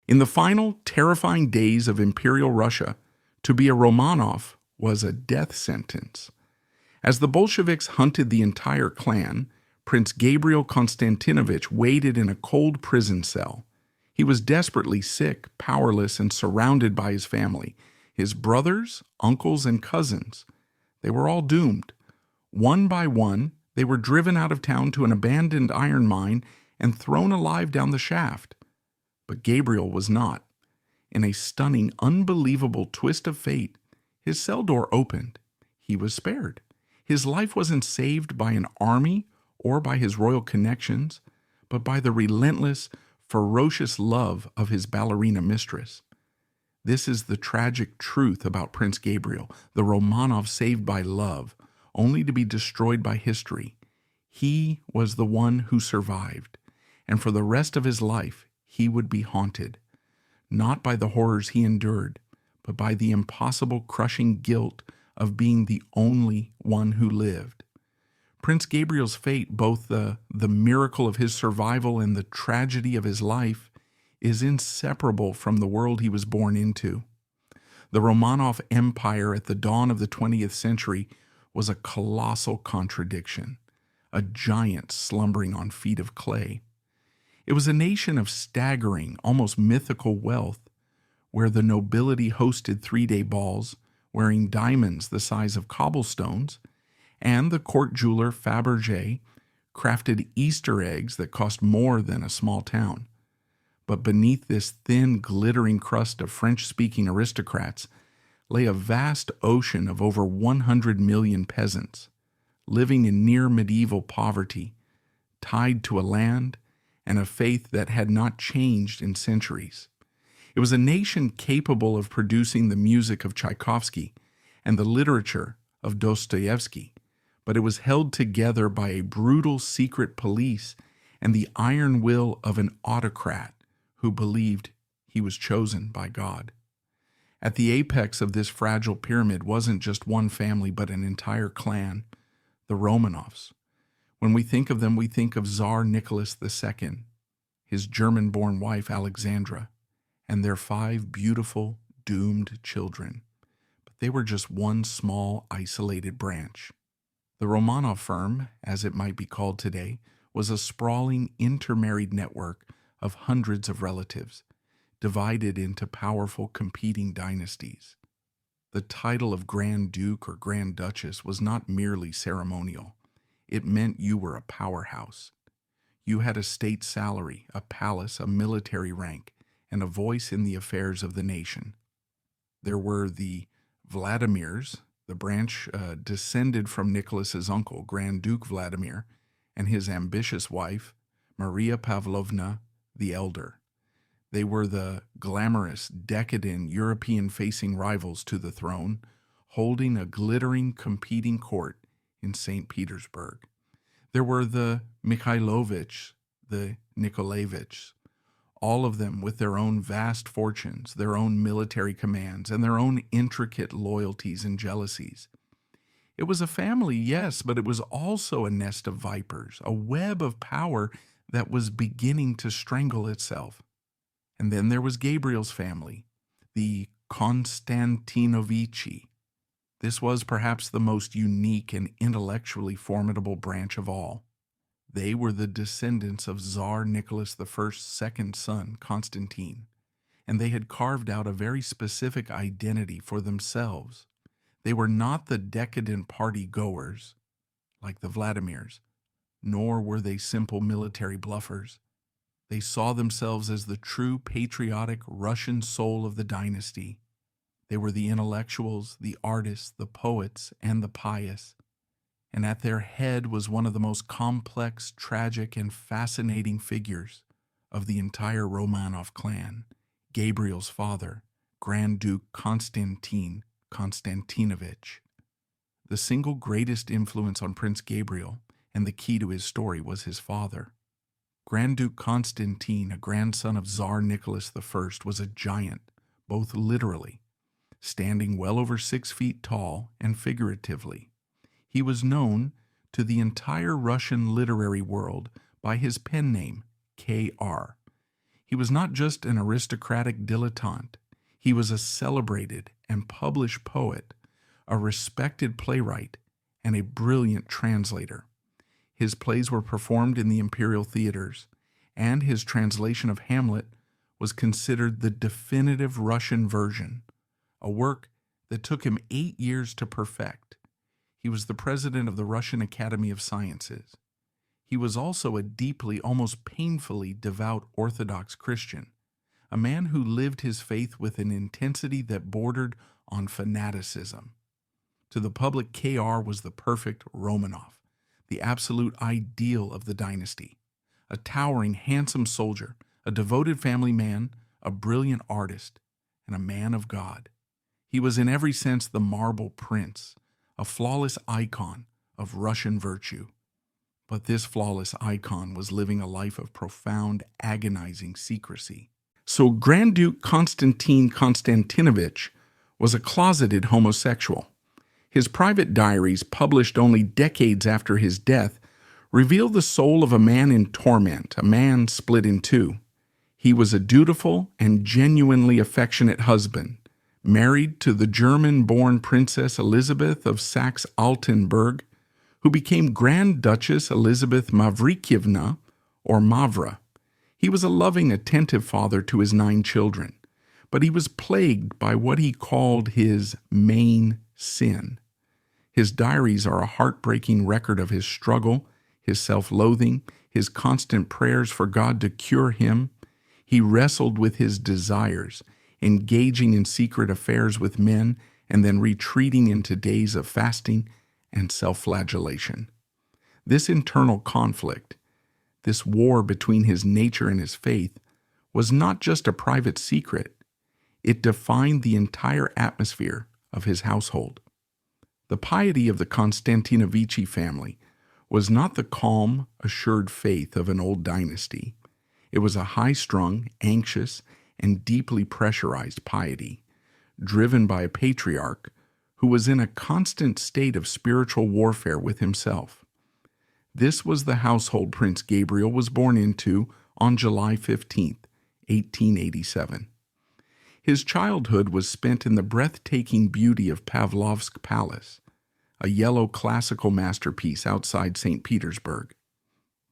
In the final, terrifying days of Imperial Russia, to be a Romanov was a death sentence. As the Bolsheviks hunted the entire clan, Prince Gabriel Constantinovich waited in a cold prison cell. He was desperately sick, powerless, and surrounded by his family, his brothers, uncles, and cousins. They were all doomed. One by one, they were driven out of town to an abandoned iron mine and thrown alive down the shaft. But Gabriel was not. In a stunning, unbelievable twist of fate, his cell door opened. He was spared. His life wasn't saved by an army or by his royal connections, but by the relentless, ferocious love of his ballerina mistress. This is the tragic truth about Prince Gabriel, the Romanov saved by love, only to be destroyed by history. He was the one who survived, and for the rest of his life he would be haunted, not by the horrors he endured, but by the impossible crushing guilt of being the only one who lived. Prince Gabriel's fate, both the miracle of his survival and the tragedy of his life, is inseparable from the world he was born into. The Romanov Empire at the dawn of the 20th century was a colossal contradiction, a giant slumbering on feet of clay. It was a nation of staggering, almost mythical wealth, where the nobility hosted three-day balls, wearing diamonds the size of cobblestones, and the court jeweler Fabergé crafted Easter eggs that cost more than a small town. But beneath this thin, glittering crust of French-speaking aristocrats lay a vast ocean of over 100 million peasants, living in near-medieval poverty, tied to a land and a faith that had not changed in centuries. It was a nation capable of producing the music of Tchaikovsky and the literature of Dostoevsky, but it was held together by a brutal secret police and the iron will of an autocrat who believed he was chosen by God. At the apex of this fragile pyramid wasn't just one family, but an entire clan, the Romanovs. When we think of them, we think of Tsar Nicholas II, his German-born wife Alexandra, and their 5 beautiful, doomed children. But they were just one small, isolated branch. The Romanov firm, as it might be called today, was a sprawling, intermarried network of hundreds of relatives, divided into powerful competing dynasties. The title of Grand Duke or Grand Duchess was not merely ceremonial. It meant you were a powerhouse. You had a state salary, a palace, a military rank, and a voice in the affairs of the nation. There were the Vladimirs, the branch descended from Nicholas's uncle, Grand Duke Vladimir, and his ambitious wife, Maria Pavlovna the Elder. They were the glamorous, decadent, European-facing rivals to the throne, holding a glittering, competing court in St. Petersburg. There were the Mikhailovich, the Nikolaevich, all of them with their own vast fortunes, their own military commands, and their own intricate loyalties and jealousies. It was a family, yes, but it was also a nest of vipers, a web of power that was beginning to strangle itself. And then there was Gabriel's family, the Constantinovichi. This was perhaps the most unique and intellectually formidable branch of all. They were the descendants of Tsar Nicholas I's second son, Constantine, and they had carved out a very specific identity for themselves. They were not the decadent party-goers, like the Vladimirs, nor were they simple military bluffers. They saw themselves as the true patriotic Russian soul of the dynasty. They were the intellectuals, the artists, the poets, and the pious. And at their head was one of the most complex, tragic, and fascinating figures of the entire Romanov clan, Gabriel's father, Grand Duke Konstantin Constantinovich. The single greatest influence on Prince Gabriel, and the key to his story, was his father. Grand Duke Constantine, a grandson of Tsar Nicholas I, was a giant, both literally, standing well over 6 feet tall, and figuratively. He was known to the entire Russian literary world by his pen name, K.R. He was not just an aristocratic dilettante. He was a celebrated and published poet, a respected playwright, and a brilliant translator. His plays were performed in the Imperial theaters, and his translation of Hamlet was considered the definitive Russian version, a work that took him 8 years to perfect. He was the president of the Russian Academy of Sciences. He was also a deeply, almost painfully devout Orthodox Christian, a man who lived his faith with an intensity that bordered on fanaticism. To the public, K.R. was the perfect Romanov, the absolute ideal of the dynasty, a towering, handsome soldier, a devoted family man, a brilliant artist, and a man of God. He was in every sense the marble prince, a flawless icon of Russian virtue. But this flawless icon was living a life of profound, agonizing secrecy. So Grand Duke Konstantin Constantinovich was a closeted homosexual. His private diaries, published only decades after his death, reveal the soul of a man in torment, a man split in two. He was a dutiful and genuinely affectionate husband, married to the German-born Princess Elizabeth of Saxe-Altenburg, who became Grand Duchess Elizabeth Mavrikyevna, or Mavra. He was a loving, attentive father to his 9 children, but he was plagued by what he called his main sin. His diaries are a heartbreaking record of his struggle, his self-loathing, his constant prayers for God to cure him. He wrestled with his desires, engaging in secret affairs with men, and then retreating into days of fasting and self-flagellation. This internal conflict, this war between his nature and his faith, was not just a private secret. It defined the entire atmosphere of his household. The piety of the Constantinovichi family was not the calm, assured faith of an old dynasty. It was a high-strung, anxious, and deeply pressurized piety, driven by a patriarch who was in a constant state of spiritual warfare with himself. This was the household Prince Gabriel was born into on July 15, 1887. His childhood was spent in the breathtaking beauty of Pavlovsk Palace, a yellow classical masterpiece outside St. Petersburg.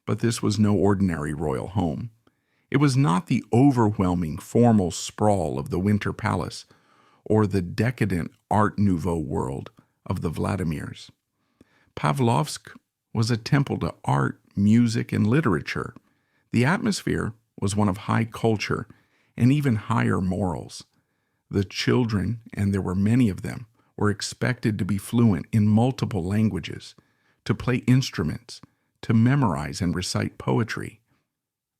But this was no ordinary royal home. It was not the overwhelming formal sprawl of the Winter Palace or the decadent Art Nouveau world of the Vladimirs. Pavlovsk was a temple to art, music, and literature. The atmosphere was one of high culture and even higher morals. The children, and there were many of them, were expected to be fluent in multiple languages, to play instruments, to memorize and recite poetry.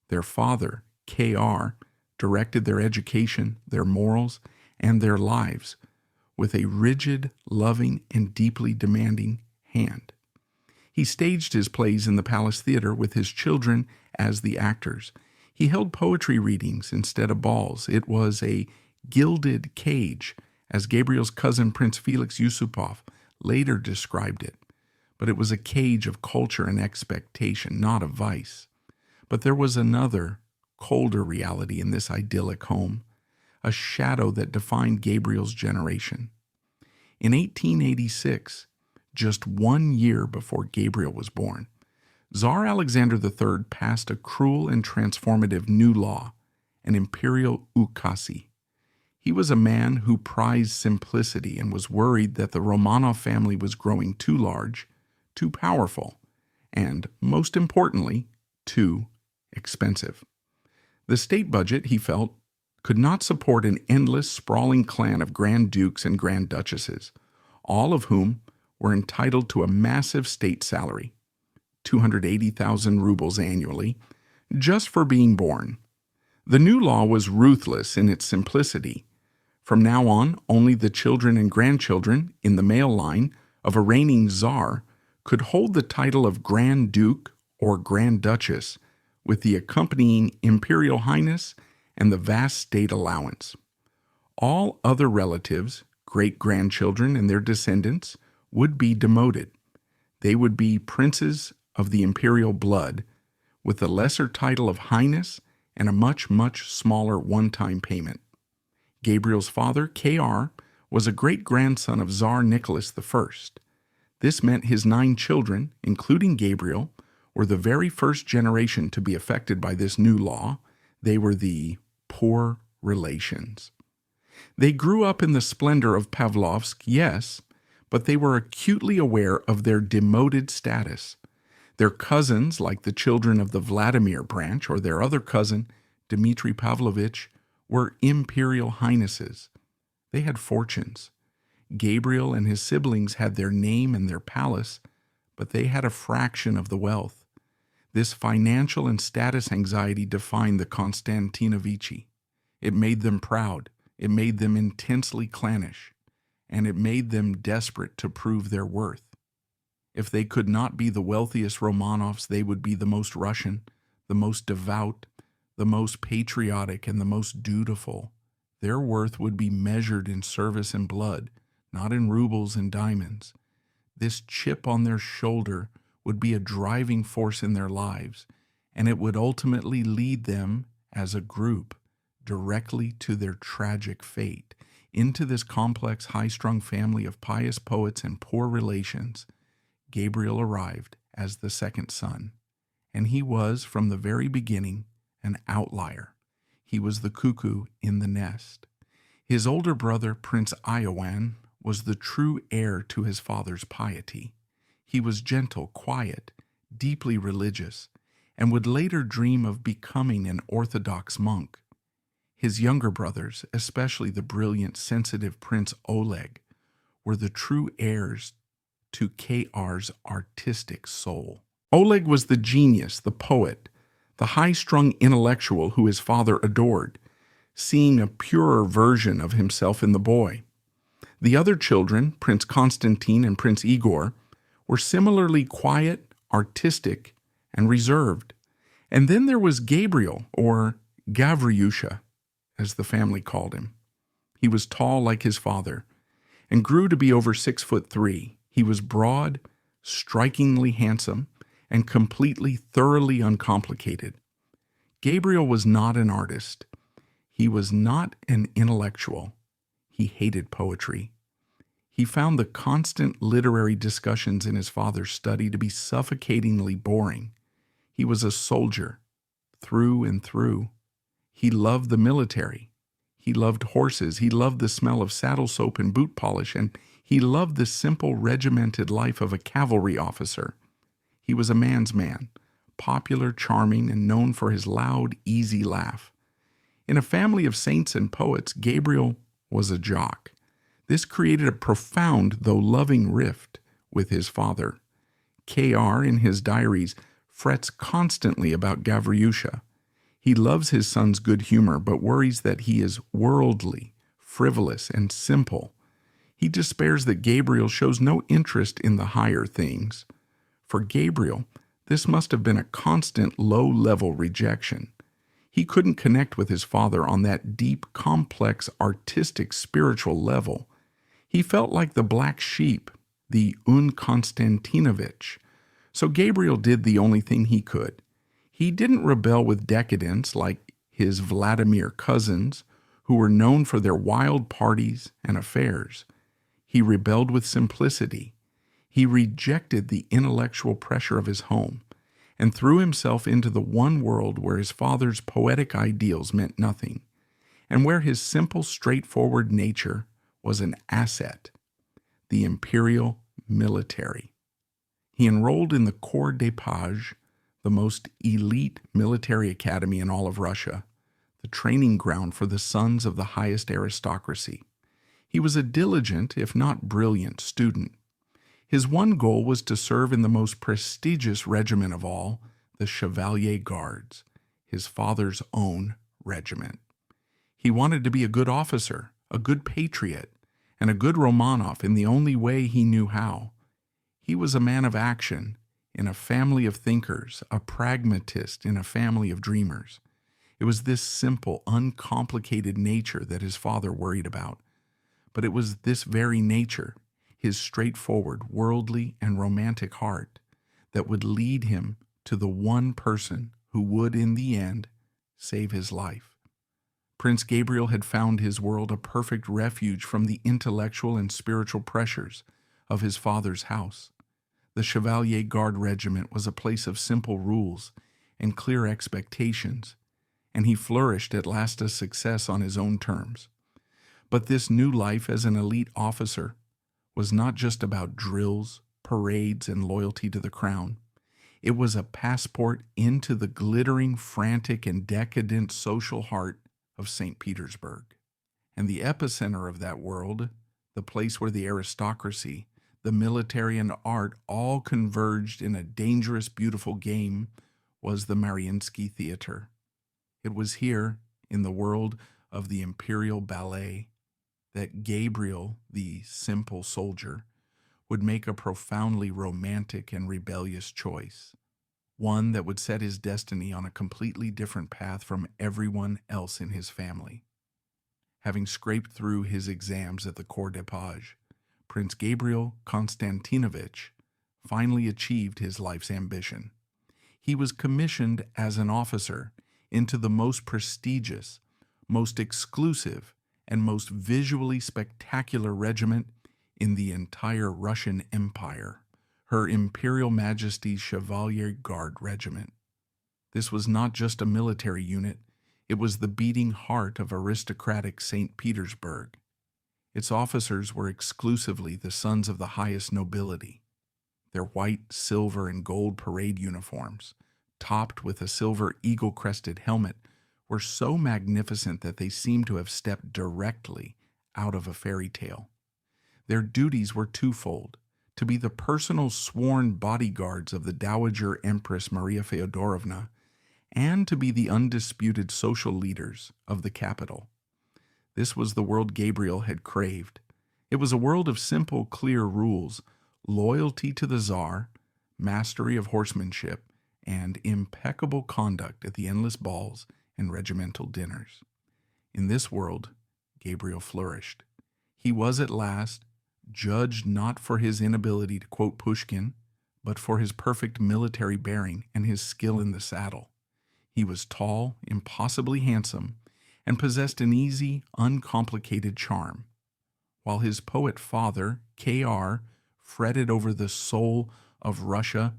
Their father, K.R., directed their education, their morals, and their lives with a rigid, loving, and deeply demanding hand. He staged his plays in the Palace Theater with his children as the actors. He held poetry readings instead of balls. It was a gilded cage, as Gabriel's cousin Prince Felix Yusupov later described it. But it was a cage of culture and expectation, not of vice. But there was another, colder reality in this idyllic home, a shadow that defined Gabriel's generation. In 1886, just 1 year before Gabriel was born, Tsar Alexander III passed a cruel and transformative new law, an imperial ukase. He was a man who prized simplicity and was worried that the Romanov family was growing too large, too powerful, and, most importantly, too expensive. The state budget, he felt, could not support an endless, sprawling clan of Grand Dukes and Grand Duchesses, all of whom were entitled to a massive state salary, 280,000 rubles annually, just for being born. The new law was ruthless in its simplicity. From now on, only the children and grandchildren in the male line of a reigning czar could hold the title of Grand Duke or Grand Duchess with the accompanying Imperial Highness and the vast state allowance. All other relatives, great-grandchildren and their descendants, would be demoted. They would be princes of the imperial blood, with the lesser title of Highness and a much, much smaller one-time payment. Gabriel's father, K.R., was a great-grandson of Tsar Nicholas I. This meant his 9 children, including Gabriel, were the very first generation to be affected by this new law. They were the poor relations. They grew up in the splendor of Pavlovsk, yes, but they were acutely aware of their demoted status. Their cousins, like the children of the Vladimir branch, or their other cousin, Dmitri Pavlovich, were imperial highnesses. They had fortunes. Gabriel and his siblings had their name and their palace, but they had a fraction of the wealth. This financial and status anxiety defined the Constantinovichi. It made them proud. It made them intensely clannish. And it made them desperate to prove their worth. If they could not be the wealthiest Romanovs, they would be the most Russian, the most devout, the most patriotic, and the most dutiful. Their worth would be measured in service and blood, not in rubles and diamonds. This chip on their shoulder would be a driving force in their lives, and it would ultimately lead them, as a group, directly to their tragic fate, into this complex, high-strung family of pious poets and poor relations. Gabriel arrived as the second son, and he was, from the very beginning, an outlier. He was the cuckoo in the nest. His older brother, Prince Iowan, was the true heir to his father's piety. He was gentle, quiet, deeply religious, and would later dream of becoming an Orthodox monk. His younger brothers, especially the brilliant, sensitive Prince Oleg, were the true heirs to K.R.'s artistic soul. Oleg was the genius, the poet, the high-strung intellectual who his father adored, seeing a purer version of himself in the boy. The other children, Prince Constantine and Prince Igor, were similarly quiet, artistic, and reserved. And then there was Gabriel, or Gavriusha, as the family called him. He was tall like his father, and grew to be over 6'3". He was broad, strikingly handsome, and completely, thoroughly uncomplicated. Gabriel was not an artist. He was not an intellectual. He hated poetry. He found the constant literary discussions in his father's study to be suffocatingly boring. He was a soldier, through and through. He loved the military. He loved horses. He loved the smell of saddle soap and boot polish, and he loved the simple, regimented life of a cavalry officer. He was a man's man, popular, charming, and known for his loud, easy laugh. In a family of saints and poets, Gabriel was a jock. This created a profound, though loving, rift with his father. K.R., in his diaries, frets constantly about Gavriusha. He loves his son's good humor, but worries that he is worldly, frivolous, and simple. He despairs that Gabriel shows no interest in the higher things. For Gabriel, this must have been a constant low-level rejection. He couldn't connect with his father on that deep, complex, artistic, spiritual level. He felt like the black sheep, the nun-turned-saint. So Gabriel did the only thing he could. He didn't rebel with decadence like his Vladimir cousins, who were known for their wild parties and affairs. He rebelled with simplicity. He rejected the intellectual pressure of his home and threw himself into the one world where his father's poetic ideals meant nothing, and where his simple, straightforward nature was an asset, the Imperial military. He enrolled in the Corps des Pages, the most elite military academy in all of Russia, the training ground for the sons of the highest aristocracy. He was a diligent, if not brilliant, student. His one goal was to serve in the most prestigious regiment of all, the Chevalier Guards, his father's own regiment. He wanted to be a good officer, a good patriot, and a good Romanov in the only way he knew how. He was a man of action in a family of thinkers, a pragmatist in a family of dreamers. It was this simple, uncomplicated nature that his father worried about. But it was this very nature, his straightforward, worldly, and romantic heart, that would lead him to the one person who would, in the end, save his life. Prince Gabriel had found his world a perfect refuge from the intellectual and spiritual pressures of his father's house. The Chevalier Guard Regiment was a place of simple rules and clear expectations, and he flourished at last a success on his own terms. But this new life as an elite officer was not just about drills, parades, and loyalty to the crown. It was a passport into the glittering, frantic, and decadent social heart of St. Petersburg. And the epicenter of that world, the place where the aristocracy, the military, and art all converged in a dangerous, beautiful game, was the Mariinsky Theater. It was here, in the world of the Imperial Ballet, that Gabriel, the simple soldier, would make a profoundly romantic and rebellious choice, one that would set his destiny on a completely different path from everyone else in his family. Having scraped through his exams at the Corps des Pages, Prince Gabriel Constantinovich finally achieved his life's ambition. He was commissioned as an officer into the most prestigious, most exclusive, and most visually spectacular regiment in the entire Russian Empire, Her Imperial Majesty's Chevalier Guard Regiment. This was not just a military unit, it was the beating heart of aristocratic St. Petersburg. Its officers were exclusively the sons of the highest nobility. Their white, silver, and gold parade uniforms, topped with a silver eagle-crested helmet, were so magnificent that they seemed to have stepped directly out of a fairy tale. Their duties were twofold: to be the personal sworn bodyguards of the Dowager Empress Maria Feodorovna, and to be the undisputed social leaders of the capital. This was the world Gabriel had craved. It was a world of simple, clear rules, loyalty to the Tsar, mastery of horsemanship, and impeccable conduct at the endless balls and regimental dinners. In this world, Gabriel flourished. He was at last judged not for his inability to quote Pushkin, but for his perfect military bearing and his skill in the saddle. He was tall, impossibly handsome, and possessed an easy, uncomplicated charm. While his poet father, K.R., fretted over the soul of Russia,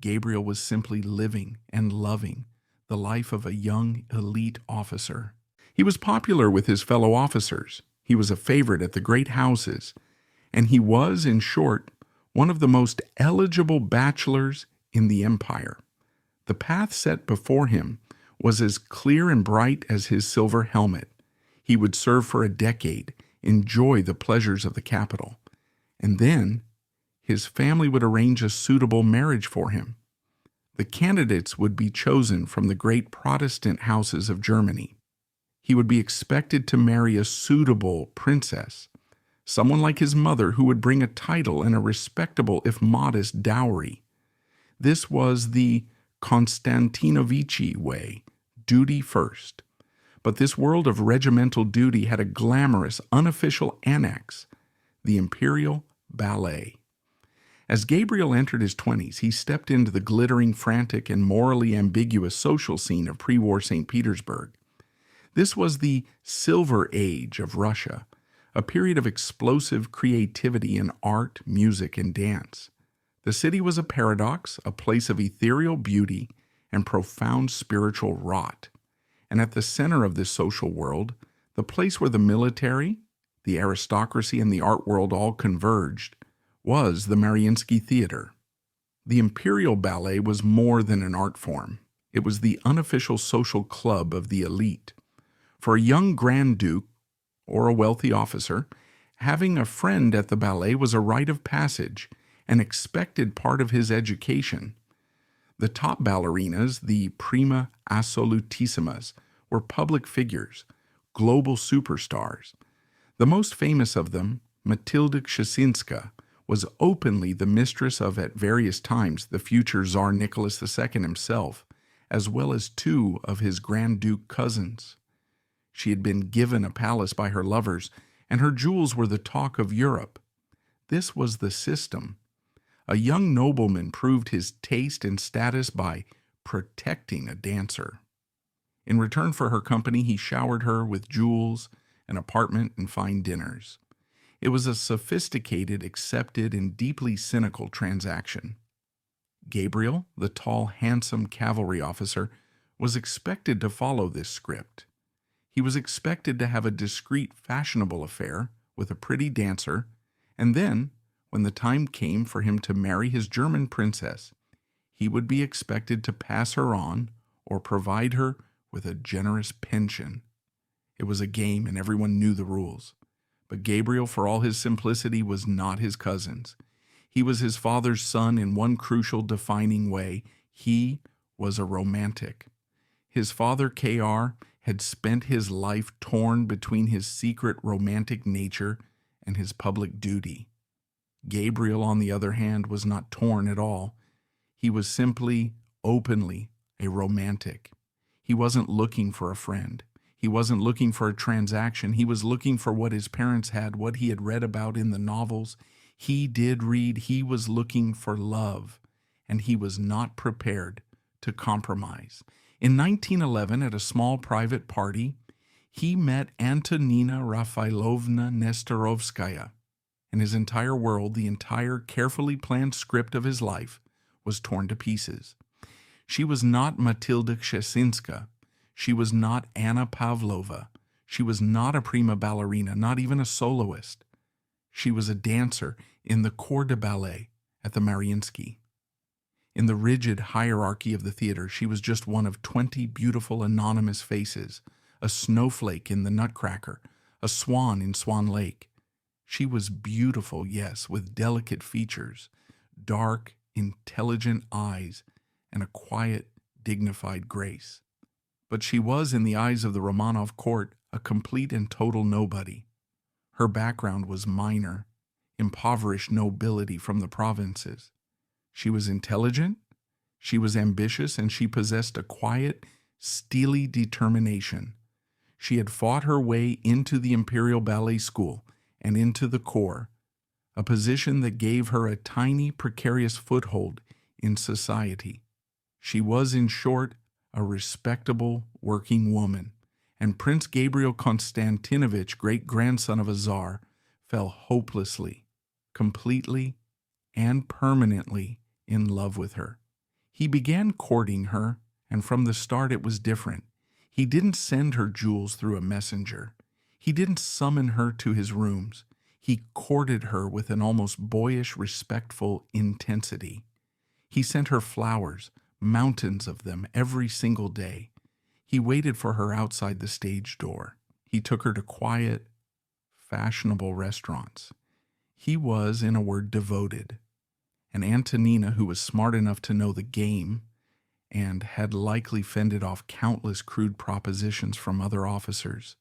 Gabriel was simply living and loving the life of a young elite officer. He was popular with his fellow officers. He was a favorite at the great houses, and he was, in short, one of the most eligible bachelors in the empire. The path set before him was as clear and bright as his silver helmet. He would serve for a decade, enjoy the pleasures of the capital, and then his family would arrange a suitable marriage for him. The candidates would be chosen from the great Protestant houses of Germany. He would be expected to marry a suitable princess, someone like his mother who would bring a title and a respectable, if modest, dowry. This was the Constantinovichi way, duty first. But this world of regimental duty had a glamorous, unofficial annex, the Imperial Ballet. As Gabriel entered his 20s, he stepped into the glittering, frantic, and morally ambiguous social scene of pre-war St. Petersburg. This was the Silver Age of Russia, a period of explosive creativity in art, music, and dance. The city was a paradox, a place of ethereal beauty and profound spiritual rot. And at the center of this social world, the place where the military, the aristocracy, and the art world all converged, was the Mariinsky Theater. The Imperial Ballet was more than an art form. It was the unofficial social club of the elite. For a young Grand Duke or a wealthy officer, having a friend at the ballet was a rite of passage, an expected part of his education. The top ballerinas, the prima assolutissimas, were public figures, global superstars. The most famous of them, Matilda Kshessinska, was openly the mistress of, at various times, the future Tsar Nicholas II himself, as well as two of his Grand Duke cousins. She had been given a palace by her lovers, and her jewels were the talk of Europe. This was the system. A young nobleman proved his taste and status by protecting a dancer. In return for her company, he showered her with jewels, an apartment, and fine dinners. It was a sophisticated, accepted, and deeply cynical transaction. Gabriel, the tall, handsome cavalry officer, was expected to follow this script. He was expected to have a discreet, fashionable affair with a pretty dancer, and then, when the time came for him to marry his German princess, he would be expected to pass her on or provide her with a generous pension. It was a game, and everyone knew the rules. But Gabriel, for all his simplicity, was not his cousin's. He was his father's son in one crucial defining way. He was a romantic. His father, K.R., had spent his life torn between his secret romantic nature and his public duty. Gabriel, on the other hand, was not torn at all. He was simply, openly, a romantic. He wasn't looking for a friend. He wasn't looking for a transaction. He was looking for what his parents had, what he had read about in the novels. He did read. He was looking for love, and he was not prepared to compromise. In 1911, at a small private party, he met Antonina Nesterovskaya, and his entire world, the entire carefully planned script of his life, was torn to pieces. She was not Matilda Kshestinska. She was not Anna Pavlova. She was not a prima ballerina, not even a soloist. She was a dancer in the corps de ballet at the Mariinsky. In the rigid hierarchy of the theater, she was just one of 20 beautiful anonymous faces, a snowflake in the Nutcracker, a swan in Swan Lake. She was beautiful, yes, with delicate features, dark, intelligent eyes, and a quiet, dignified grace. But she was, in the eyes of the Romanov court, a complete and total nobody. Her background was minor, impoverished nobility from the provinces. She was intelligent, she was ambitious, and she possessed a quiet, steely determination. She had fought her way into the Imperial Ballet School and into the corps, a position that gave her a tiny, precarious foothold in society. She was, in short, a respectable working woman, and Prince Gabriel Constantinovich, great-grandson of a Tsar, fell hopelessly, completely, and permanently in love with her. He began courting her, and from the start it was different. He didn't send her jewels through a messenger. He didn't summon her to his rooms. He courted her with an almost boyish, respectful intensity. He sent her flowers, mountains of them, every single day. He waited for her outside the stage door. He took her to quiet, fashionable restaurants. He was, in a word, devoted. And Antonina, who was smart enough to know the game and had likely fended off countless crude propositions from other officers,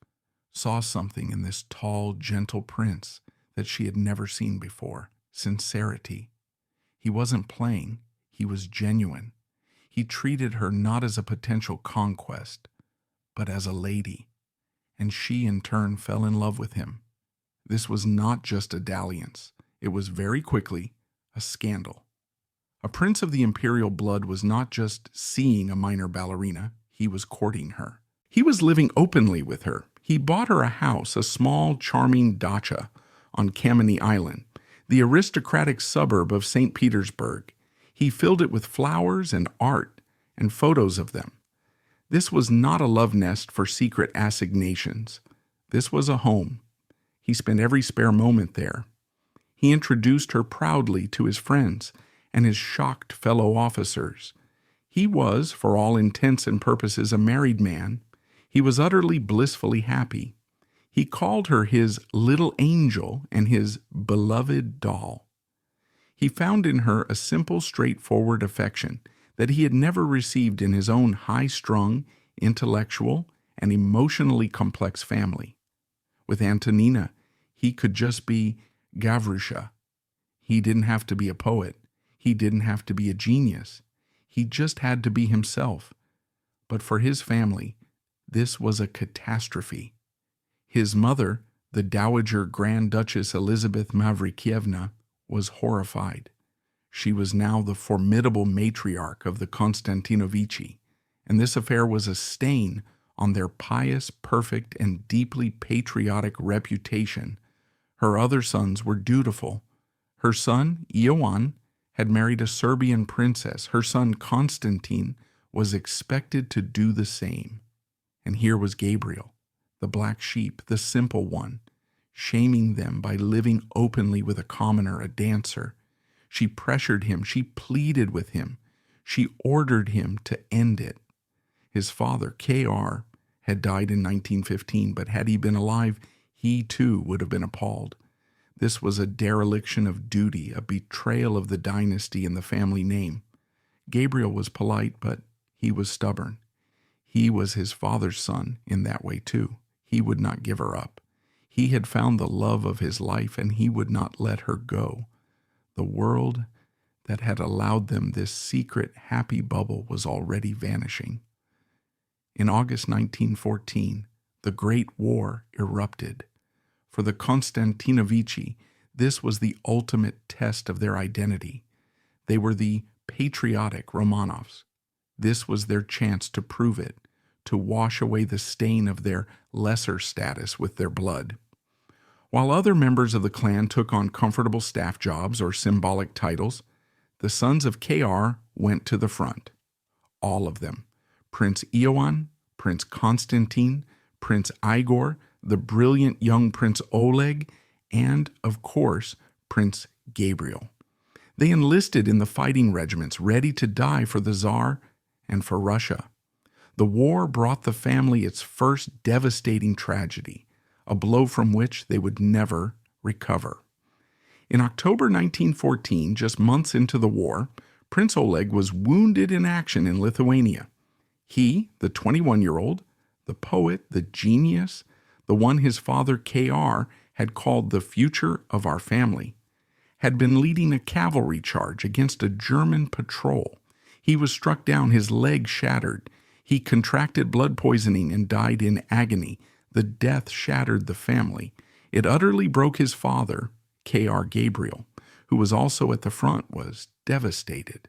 saw something in this tall, gentle prince that she had never seen before: sincerity. He wasn't playing, he was genuine. He treated her not as a potential conquest, but as a lady, and she in turn fell in love with him. This was not just a dalliance. It was very quickly a scandal. A prince of the imperial blood was not just seeing a minor ballerina, he was courting her. He was living openly with her. He bought her a house, a small, charming dacha on Kameny Island, the aristocratic suburb of St. Petersburg. He filled it with flowers and art and photos of them. This was not a love nest for secret assignations. This was a home. He spent every spare moment there. He introduced her proudly to his friends and his shocked fellow officers. He was, for all intents and purposes, a married man. He was utterly blissfully happy. He called her his little angel and his beloved doll. He found in her a simple, straightforward affection that he had never received in his own high-strung, intellectual, and emotionally complex family. With Antonina, he could just be Gavrusha. He didn't have to be a poet. He didn't have to be a genius. He just had to be himself. But for his family, this was a catastrophe. His mother, the Dowager Grand Duchess Elizabeth Mavrikyevna, was horrified. She was now the formidable matriarch of the Constantinovichi, and this affair was a stain on their pious, perfect, and deeply patriotic reputation. Her other sons were dutiful. Her son, Ioan, had married a Serbian princess. Her son, Constantine, was expected to do the same. And here was Gabriel, the black sheep, the simple one, shaming them by living openly with a commoner, a dancer. She pressured him. She pleaded with him. She ordered him to end it. His father, K.R., had died in 1915, but had he been alive, he too would have been appalled. This was a dereliction of duty, a betrayal of the dynasty and the family name. Gabriel was polite, but he was stubborn. He was his father's son in that way too. He would not give her up. He had found the love of his life, and he would not let her go. The world that had allowed them this secret, happy bubble was already vanishing. In August 1914, the Great War erupted. For the Constantinovichi, this was the ultimate test of their identity. They were the patriotic Romanovs. This was their chance to prove it, to wash away the stain of their lesser status with their blood. While other members of the clan took on comfortable staff jobs or symbolic titles, the sons of K.R. went to the front. All of them. Prince Ioan, Prince Constantine, Prince Igor, the brilliant young Prince Oleg, and, of course, Prince Gabriel. They enlisted in the fighting regiments, ready to die for the Tsar and for Russia. The war brought the family its first devastating tragedy, a blow from which they would never recover. In October 1914, just months into the war, Prince Oleg was wounded in action in Lithuania. He, the 21-year-old, the poet, the genius, the one his father K.R. had called the future of our family, had been leading a cavalry charge against a German patrol. He was struck down, his leg shattered. He contracted blood poisoning and died in agony. The death shattered the family. It utterly broke his father, K.R. Gabriel, who was also at the front, was devastated.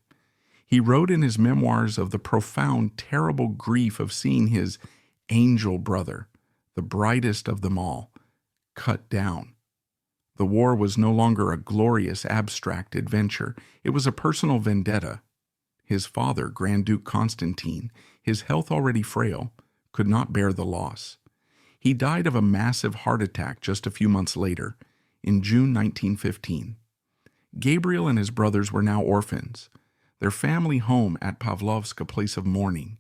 He wrote in his memoirs of the profound, terrible grief of seeing his angel brother, the brightest of them all, cut down. The war was no longer a glorious, abstract adventure. It was a personal vendetta. His father, Grand Duke Constantine, his health already frail, could not bear the loss. He died of a massive heart attack just a few months later, in June 1915. Gabriel and his brothers were now orphans, their family home at Pavlovsk a place of mourning,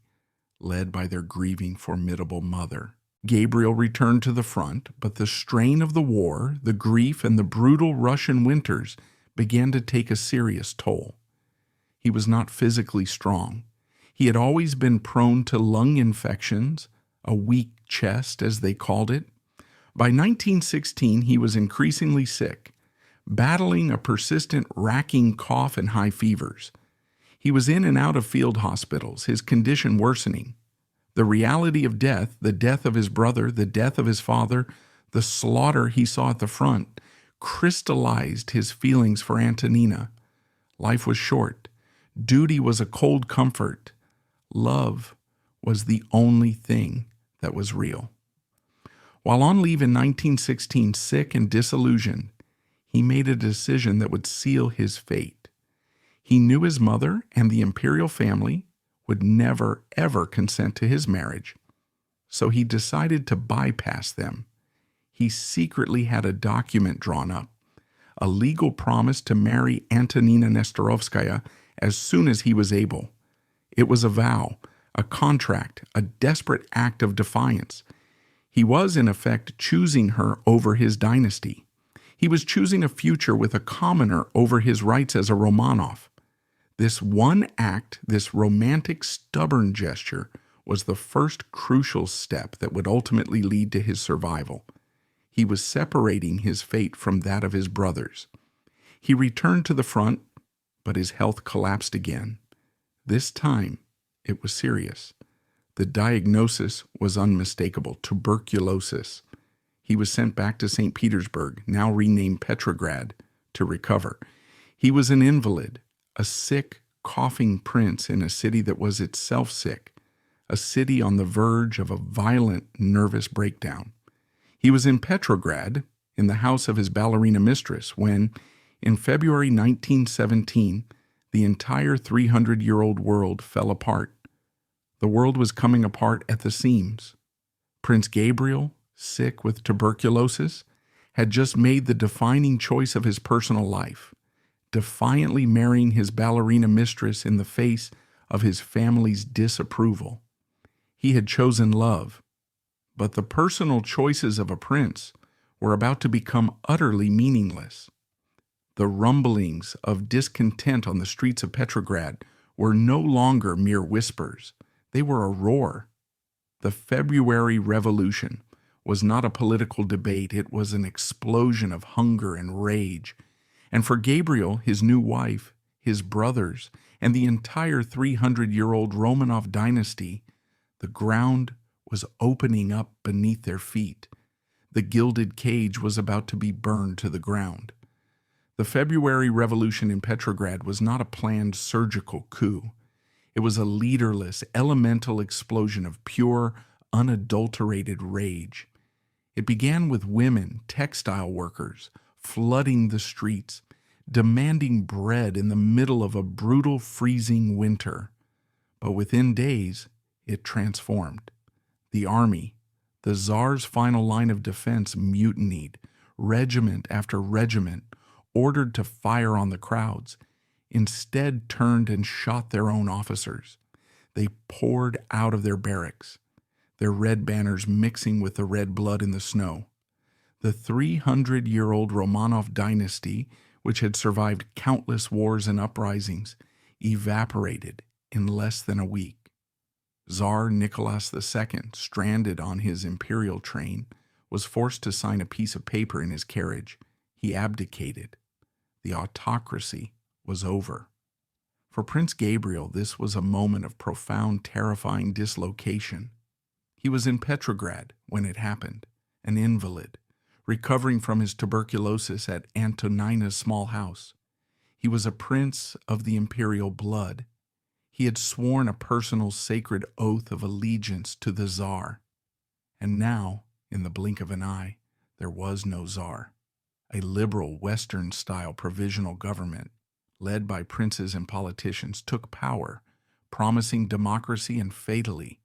led by their grieving, formidable mother. Gabriel returned to the front, but the strain of the war, the grief, and the brutal Russian winters began to take a serious toll. He was not physically strong. He had always been prone to lung infections, a weak chest, as they called it. By 1916, he was increasingly sick, battling a persistent racking cough and high fevers. He was in and out of field hospitals, his condition worsening. The reality of death, the death of his brother, the death of his father, the slaughter he saw at the front, crystallized his feelings for Antonina. Life was short. Duty was a cold comfort. Love was the only thing that was real. While on leave in 1916, sick and disillusioned, he made a decision that would seal his fate. He knew his mother and the Imperial family would never, ever consent to his marriage, so he decided to bypass them. He secretly had a document drawn up, a legal promise to marry Antonina Nesterovskaya as soon as he was able. It was a vow, a contract, a desperate act of defiance. He was, in effect, choosing her over his dynasty. He was choosing a future with a commoner over his rights as a Romanov. This one act, this romantic, stubborn gesture, was the first crucial step that would ultimately lead to his survival. He was separating his fate from that of his brothers. He returned to the front, but his health collapsed again. This time, it was serious. The diagnosis was unmistakable: tuberculosis. He was sent back to St. Petersburg, now renamed Petrograd, to recover. He was an invalid, a sick, coughing prince in a city that was itself sick, a city on the verge of a violent nervous breakdown. He was in Petrograd, in the house of his ballerina mistress, when, in February 1917, the entire 300-year-old world fell apart. The world was coming apart at the seams. Prince Gabriel, sick with tuberculosis, had just made the defining choice of his personal life, defiantly marrying his ballerina mistress in the face of his family's disapproval. He had chosen love, but the personal choices of a prince were about to become utterly meaningless. The rumblings of discontent on the streets of Petrograd were no longer mere whispers. They were a roar. The February Revolution was not a political debate. It was an explosion of hunger and rage. And for Gabriel, his new wife, his brothers, and the entire 300-year-old Romanov dynasty, the ground was opening up beneath their feet. The gilded cage was about to be burned to the ground. The February Revolution in Petrograd was not a planned surgical coup. It was a leaderless, elemental explosion of pure, unadulterated rage. It began with women, textile workers, flooding the streets, demanding bread in the middle of a brutal, freezing winter. But within days, it transformed. The army, the Tsar's final line of defense, mutinied, regiment after regiment, ordered to fire on the crowds, instead turned and shot their own officers. They poured out of their barracks, their red banners mixing with the red blood in the snow. The 300-year-old Romanov dynasty, which had survived countless wars and uprisings, evaporated in less than a week. Tsar Nicholas II, stranded on his imperial train, was forced to sign a piece of paper in his carriage. He abdicated. The autocracy was over. For Prince Gabriel, this was a moment of profound, terrifying dislocation. He was in Petrograd when it happened, an invalid, recovering from his tuberculosis at Antonina's small house. He was a prince of the imperial blood. He had sworn a personal sacred oath of allegiance to the Tsar. And now, in the blink of an eye, there was no Tsar. A liberal Western-style provisional government, led by princes and politicians, took power, promising democracy and fatally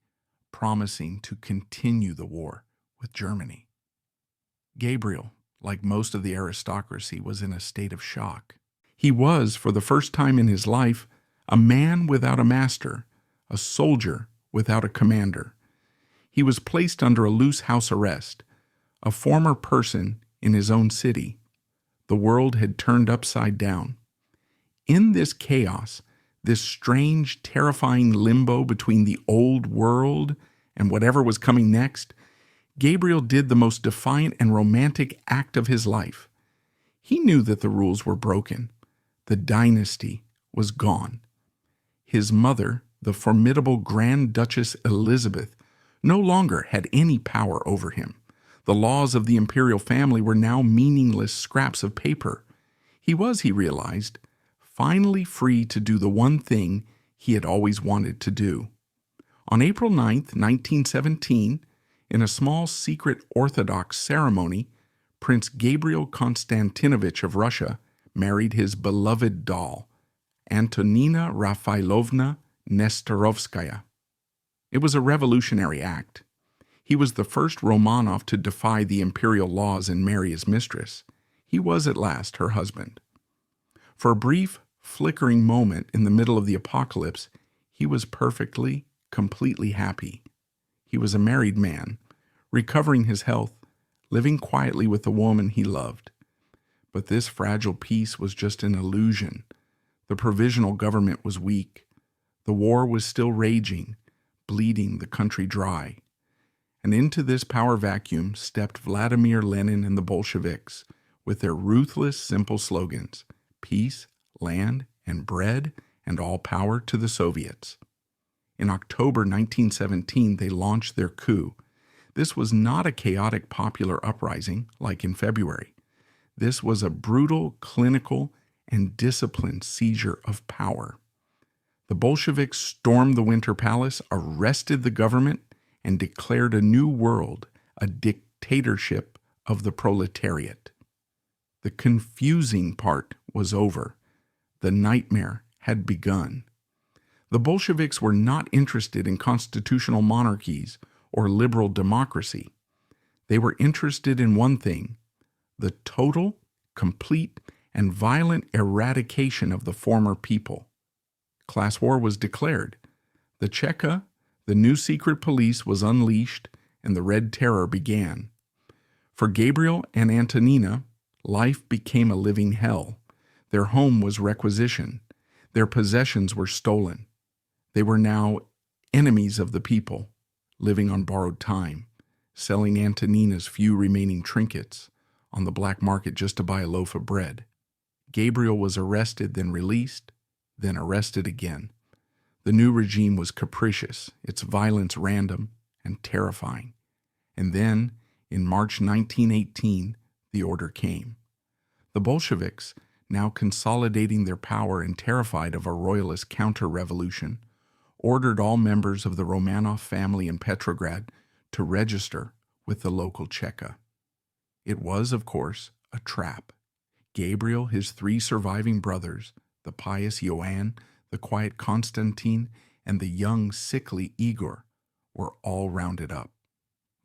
promising to continue the war with Germany. Gabriel, like most of the aristocracy, was in a state of shock. He was, for the first time in his life, a man without a master, a soldier without a commander. He was placed under a loose house arrest, a former person in his own city. The world had turned upside down. In this chaos, this strange, terrifying limbo between the old world and whatever was coming next, Gabriel did the most defiant and romantic act of his life. He knew that the rules were broken. The dynasty was gone. His mother, the formidable Grand Duchess Elizabeth, no longer had any power over him. The laws of the imperial family were now meaningless scraps of paper. He was, he realized, finally free to do the one thing he had always wanted to do. On April 9th, 1917, in a small secret Orthodox ceremony, Prince Gabriel Constantinovich of Russia married his beloved doll, Antonina Nesterovskaya. It was a revolutionary act. He was the first Romanov to defy the imperial laws and marry his mistress. He was at last her husband. For a brief, flickering moment in the middle of the apocalypse, he was perfectly, completely happy. He was a married man, recovering his health, living quietly with the woman he loved. But this fragile peace was just an illusion. The provisional government was weak. The war was still raging, bleeding the country dry. And into this power vacuum stepped Vladimir Lenin and the Bolsheviks with their ruthless, simple slogans: peace, land, and bread, and all power to the Soviets. In October 1917, they launched their coup. This was not a chaotic popular uprising like in February. This was a brutal, clinical, and disciplined seizure of power. The Bolsheviks stormed the Winter Palace, arrested the government, and declared a new world, a dictatorship of the proletariat. The confusing part was over. The nightmare had begun. The Bolsheviks were not interested in constitutional monarchies or liberal democracy. They were interested in one thing: the total, complete, and violent eradication of the former people. Class war was declared. The Cheka, the new secret police, was unleashed, and the Red Terror began. For Gabriel and Antonina, life became a living hell. Their home was requisitioned. Their possessions were stolen. They were now enemies of the people, living on borrowed time, selling Antonina's few remaining trinkets on the black market just to buy a loaf of bread. Gabriel was arrested, then released, then arrested again. The new regime was capricious, its violence random and terrifying. And then, in March 1918, the order came. The Bolsheviks, now consolidating their power and terrified of a royalist counter-revolution, ordered all members of the Romanov family in Petrograd to register with the local Cheka. It was, of course, a trap. Gabriel, his three surviving brothers, the pious Ioan, the quiet Konstantin, and the young, sickly Igor, were all rounded up.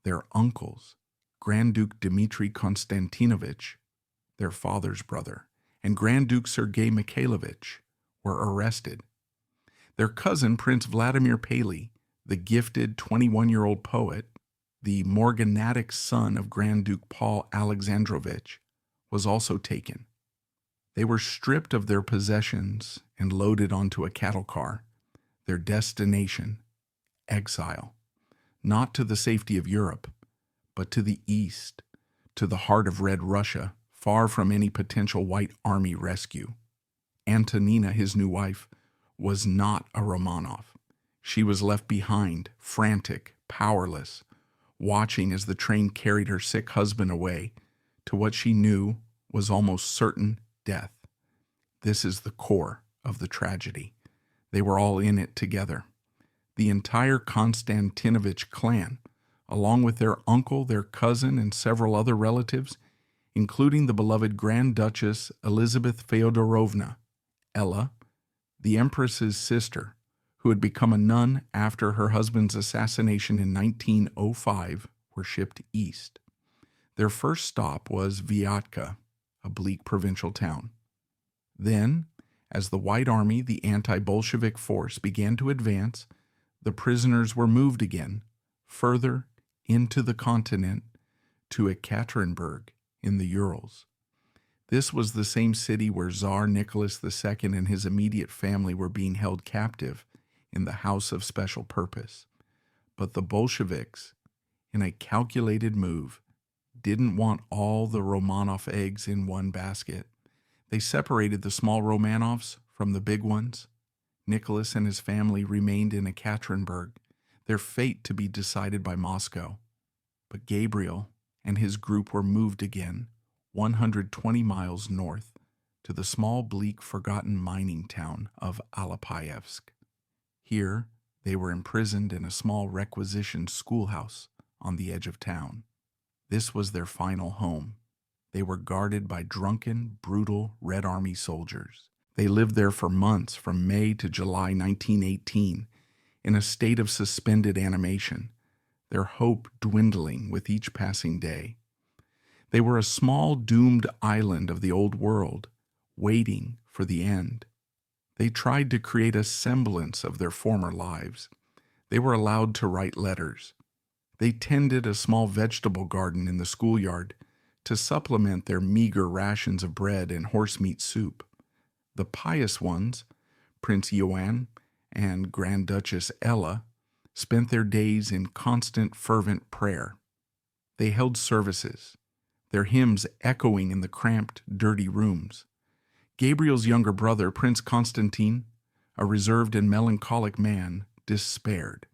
Their uncles, Grand Duke Dmitry Konstantinovich, their father's brother, and Grand Duke Sergei Mikhailovich, were arrested. Their cousin, Prince Vladimir Paley, the gifted 21-year-old poet, the morganatic son of Grand Duke Paul Alexandrovich, was also taken. They were stripped of their possessions and loaded onto a cattle car. Their destination, exile, not to the safety of Europe, but to the east, to the heart of Red Russia, far from any potential White Army rescue. Antonina, his new wife, was not a Romanov. She was left behind, frantic, powerless, watching as the train carried her sick husband away to what she knew was almost certain death. This is the core of the tragedy. They were all in it together. The entire Constantinovichi clan, along with their uncle, their cousin, and several other relatives, including the beloved Grand Duchess Elizabeth Feodorovna, Ella, the Empress's sister, who had become a nun after her husband's assassination in 1905, were shipped east. Their first stop was Vyatka, a bleak provincial town. Then, as the White Army, the anti-Bolshevik force, began to advance, the prisoners were moved again, further into the continent, to Ekaterinburg in the Urals. This was the same city where Tsar Nicholas II and his immediate family were being held captive in the House of Special Purpose. But the Bolsheviks, in a calculated move, didn't want all the Romanov eggs in one basket. They separated the small Romanovs from the big ones. Nicholas and his family remained in Ekaterinburg, their fate to be decided by Moscow. But Gabriel and his group were moved again, 120 miles north, to the small, bleak, forgotten mining town of Alapayevsk. Here, they were imprisoned in a small requisitioned schoolhouse on the edge of town. This was their final home. They were guarded by drunken, brutal Red Army soldiers. They lived there for months, from May to July 1918, in a state of suspended animation, their hope dwindling with each passing day. They were a small, doomed island of the old world, waiting for the end. They tried to create a semblance of their former lives. They were allowed to write letters. They tended a small vegetable garden in the schoolyard to supplement their meager rations of bread and horsemeat soup. The pious ones, Prince Ioan and Grand Duchess Ella, spent their days in constant, fervent prayer. They held services, their hymns echoing in the cramped, dirty rooms. Gabriel's younger brother, Prince Constantine, a reserved and melancholic man, despaired.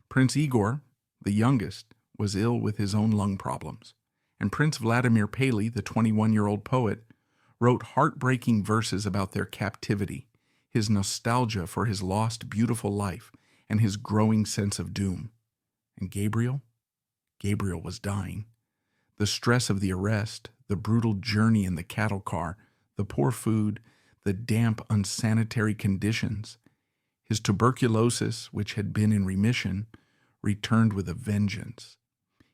Prince Igor, the youngest, was ill with his own lung problems, and Prince Vladimir Paley, the 21-year-old poet, wrote heartbreaking verses about their captivity, his nostalgia for his lost beautiful life, and his growing sense of doom. And Gabriel? Gabriel was dying. The stress of the arrest, the brutal journey in the cattle car, the poor food, the damp, unsanitary conditions. His tuberculosis, which had been in remission, returned with a vengeance.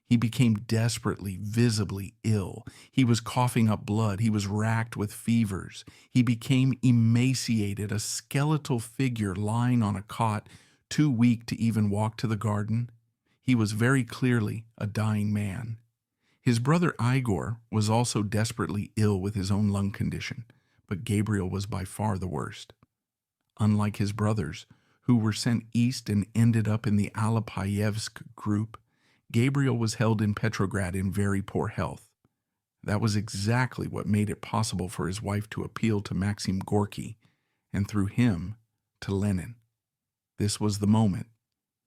He became desperately, visibly ill. He was coughing up blood. He was racked with fevers. He became emaciated, a skeletal figure lying on a cot, too weak to even walk to the garden. He was very clearly a dying man. His brother Igor was also desperately ill with his own lung condition, but Gabriel was by far the worst. Unlike his brothers, who were sent east and ended up in the Alapayevsk group, Gabriel was held in Petrograd in very poor health. That was exactly what made it possible for his wife to appeal to Maxim Gorky, and through him, to Lenin. This was the moment.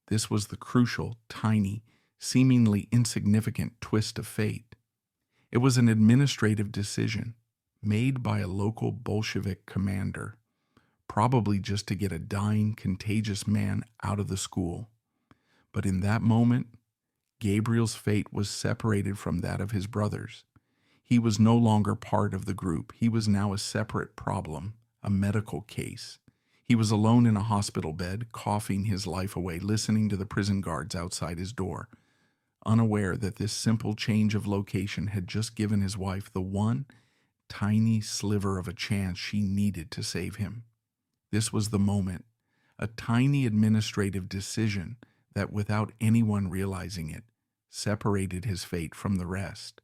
This was the crucial, tiny, seemingly insignificant twist of fate. It was an administrative decision made by a local Bolshevik commander, probably just to get a dying, contagious man out of the school. But in that moment, Gabriel's fate was separated from that of his brothers. He was no longer part of the group. He was now a separate problem, a medical case. He was alone in a hospital bed, coughing his life away, listening to the prison guards outside his door, unaware that this simple change of location had just given his wife the one tiny sliver of a chance she needed to save him. This was the moment, a tiny administrative decision that, without anyone realizing it, separated his fate from the rest.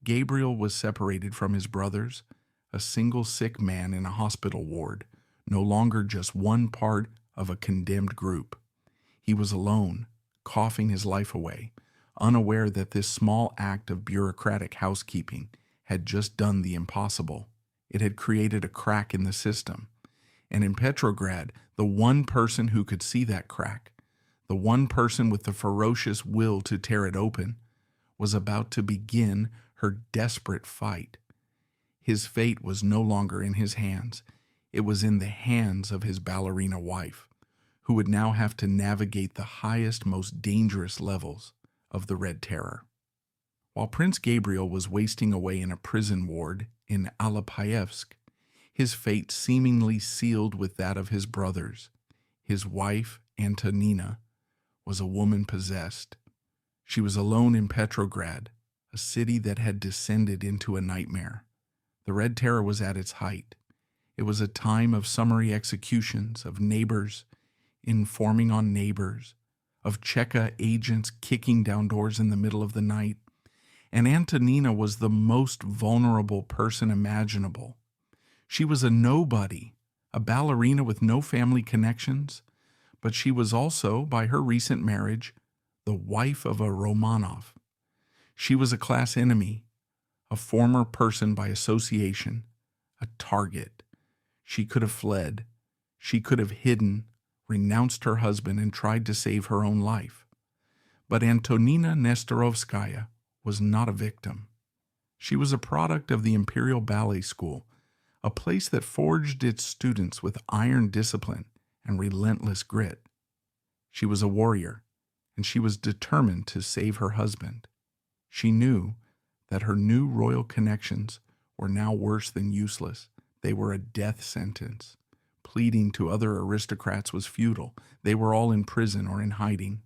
Gabriel was separated from his brothers, a single sick man in a hospital ward, no longer just one part of a condemned group. He was alone, coughing his life away, unaware that this small act of bureaucratic housekeeping had just done the impossible. It had created a crack in the system. And in Petrograd, the one person who could see that crack, the one person with the ferocious will to tear it open, was about to begin her desperate fight. His fate was no longer in his hands. It was in the hands of his ballerina wife, who would now have to navigate the highest, most dangerous levels of the Red Terror. While Prince Gabriel was wasting away in a prison ward in Alapayevsk, his fate seemingly sealed with that of his brothers. His wife, Antonina, was a woman possessed. She was alone in Petrograd, a city that had descended into a nightmare. The Red Terror was at its height. It was a time of summary executions, of neighbors informing on neighbors, of Cheka agents kicking down doors in the middle of the night. And Antonina was the most vulnerable person imaginable. She was a nobody, a ballerina with no family connections, but she was also, by her recent marriage, the wife of a Romanov. She was a class enemy, a former person by association, a target. She could have fled. She could have hidden, renounced her husband, and tried to save her own life. But Antonina Nesterovskaya was not a victim. She was a product of the Imperial Ballet School, a place that forged its students with iron discipline and relentless grit. She was a warrior, and she was determined to save her husband. She knew that her new royal connections were now worse than useless. They were a death sentence. Pleading to other aristocrats was futile. They were all in prison or in hiding.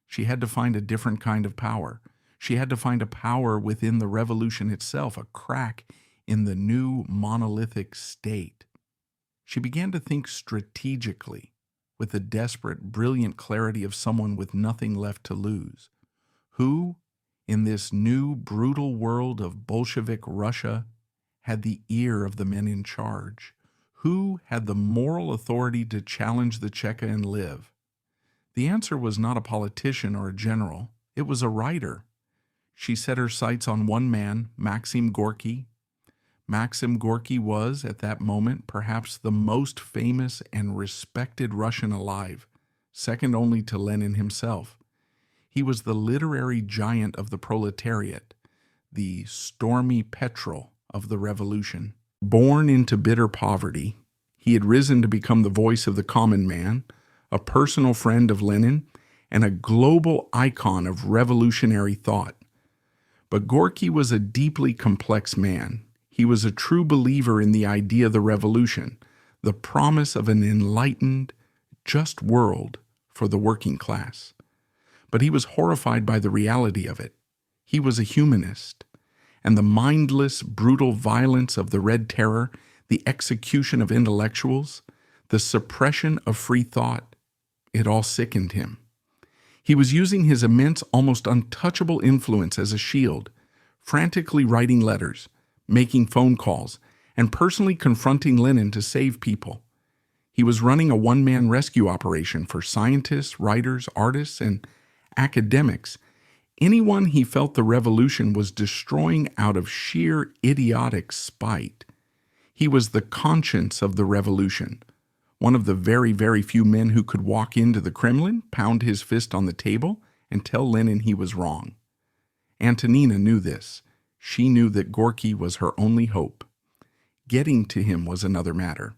She had to find a different kind of power. She had to find a power within the revolution itself, a crack in the new monolithic state. She began to think strategically, with the desperate, brilliant clarity of someone with nothing left to lose. Who, in this new, brutal world of Bolshevik Russia, had the ear of the men in charge? Who had the moral authority to challenge the Cheka and live? The answer was not a politician or a general. It was a writer. She set her sights on one man, Maxim Gorky. Maxim Gorky was, at that moment, perhaps the most famous and respected Russian alive, second only to Lenin himself. He was the literary giant of the proletariat, the stormy petrel of the revolution. Born into bitter poverty, He had risen to become the voice of the common man, a personal friend of Lenin, and a global icon of revolutionary thought. But Gorky was a deeply complex man. He was a true believer in the idea of the revolution, the promise of an enlightened, just world for the working class. But he was horrified by the reality of it. He was a humanist, and the mindless, brutal violence of the Red Terror, the execution of intellectuals, the suppression of free thought, it all sickened him. He was using his immense, almost untouchable influence as a shield, frantically writing letters, making phone calls, and personally confronting Lenin to save people. He was running a one-man rescue operation for scientists, writers, artists, and academics, anyone he felt the revolution was destroying out of sheer idiotic spite. He was the conscience of the revolution, one of the very, very few men who could walk into the Kremlin, pound his fist on the table, and tell Lenin he was wrong. Antonina knew this. She knew that Gorky was her only hope. Getting to him was another matter.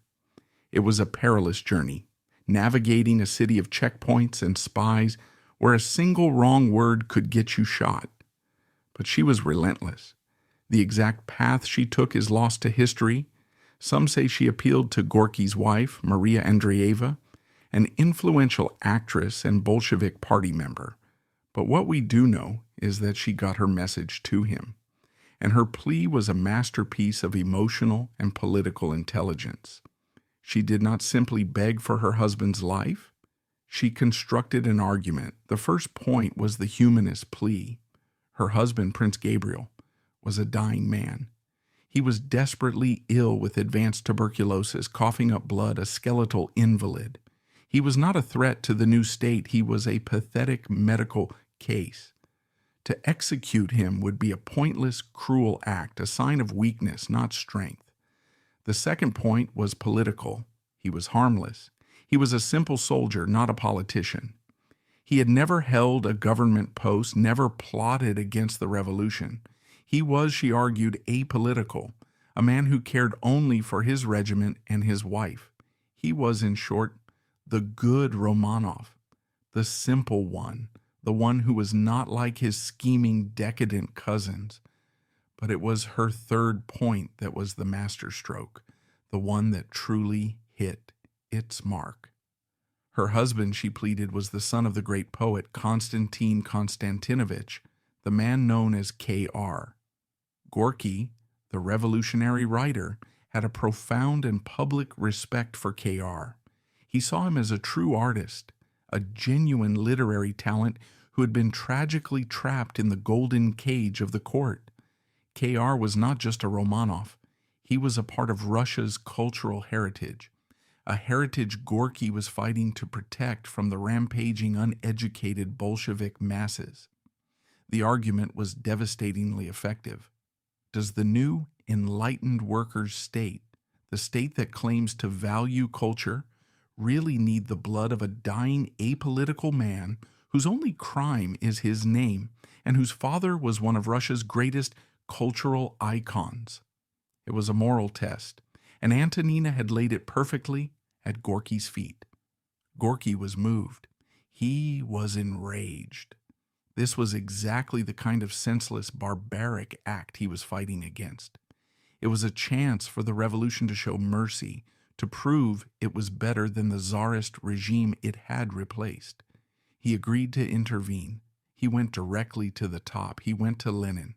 It was a perilous journey, navigating a city of checkpoints and spies where a single wrong word could get you shot. But she was relentless. The exact path she took is lost to history. Some say she appealed to Gorky's wife, Maria Andreeva, an influential actress and Bolshevik party member. But what we do know is that she got her message to him, and her plea was a masterpiece of emotional and political intelligence. She did not simply beg for her husband's life. She constructed an argument. The first point was the humanist plea. Her husband, Prince Gabriel, was a dying man. He was desperately ill with advanced tuberculosis, coughing up blood, a skeletal invalid. He was not a threat to the new state. He was a pathetic medical case. To execute him would be a pointless, cruel act, a sign of weakness, not strength. The second point was political. He was harmless. He was a simple soldier, not a politician. He had never held a government post, never plotted against the revolution. He was, she argued, apolitical, a man who cared only for his regiment and his wife. He was, in short, the good Romanov, the simple one, the one who was not like his scheming, decadent cousins. But it was her third point that was the masterstroke, the one that truly hit its mark. Her husband, she pleaded, was the son of the great poet Constantine Constantinovich, the man known as K.R. Gorky, the revolutionary writer, had a profound and public respect for K.R. He saw him as a true artist, a genuine literary talent who had been tragically trapped in the golden cage of the court. K.R. was not just a Romanov. He was a part of Russia's cultural heritage, a heritage Gorky was fighting to protect from the rampaging, uneducated Bolshevik masses. The argument was devastatingly effective. Does the new enlightened workers' state, the state that claims to value culture, really need the blood of a dying apolitical man whose only crime is his name and whose father was one of Russia's greatest cultural icons? It was a moral test, and Antonina had laid it perfectly at Gorky's feet. Gorky was moved. He was enraged. This was exactly the kind of senseless, barbaric act he was fighting against. It was a chance for the revolution to show mercy, to prove it was better than the czarist regime it had replaced. He agreed to intervene. He went directly to the top. He went to Lenin.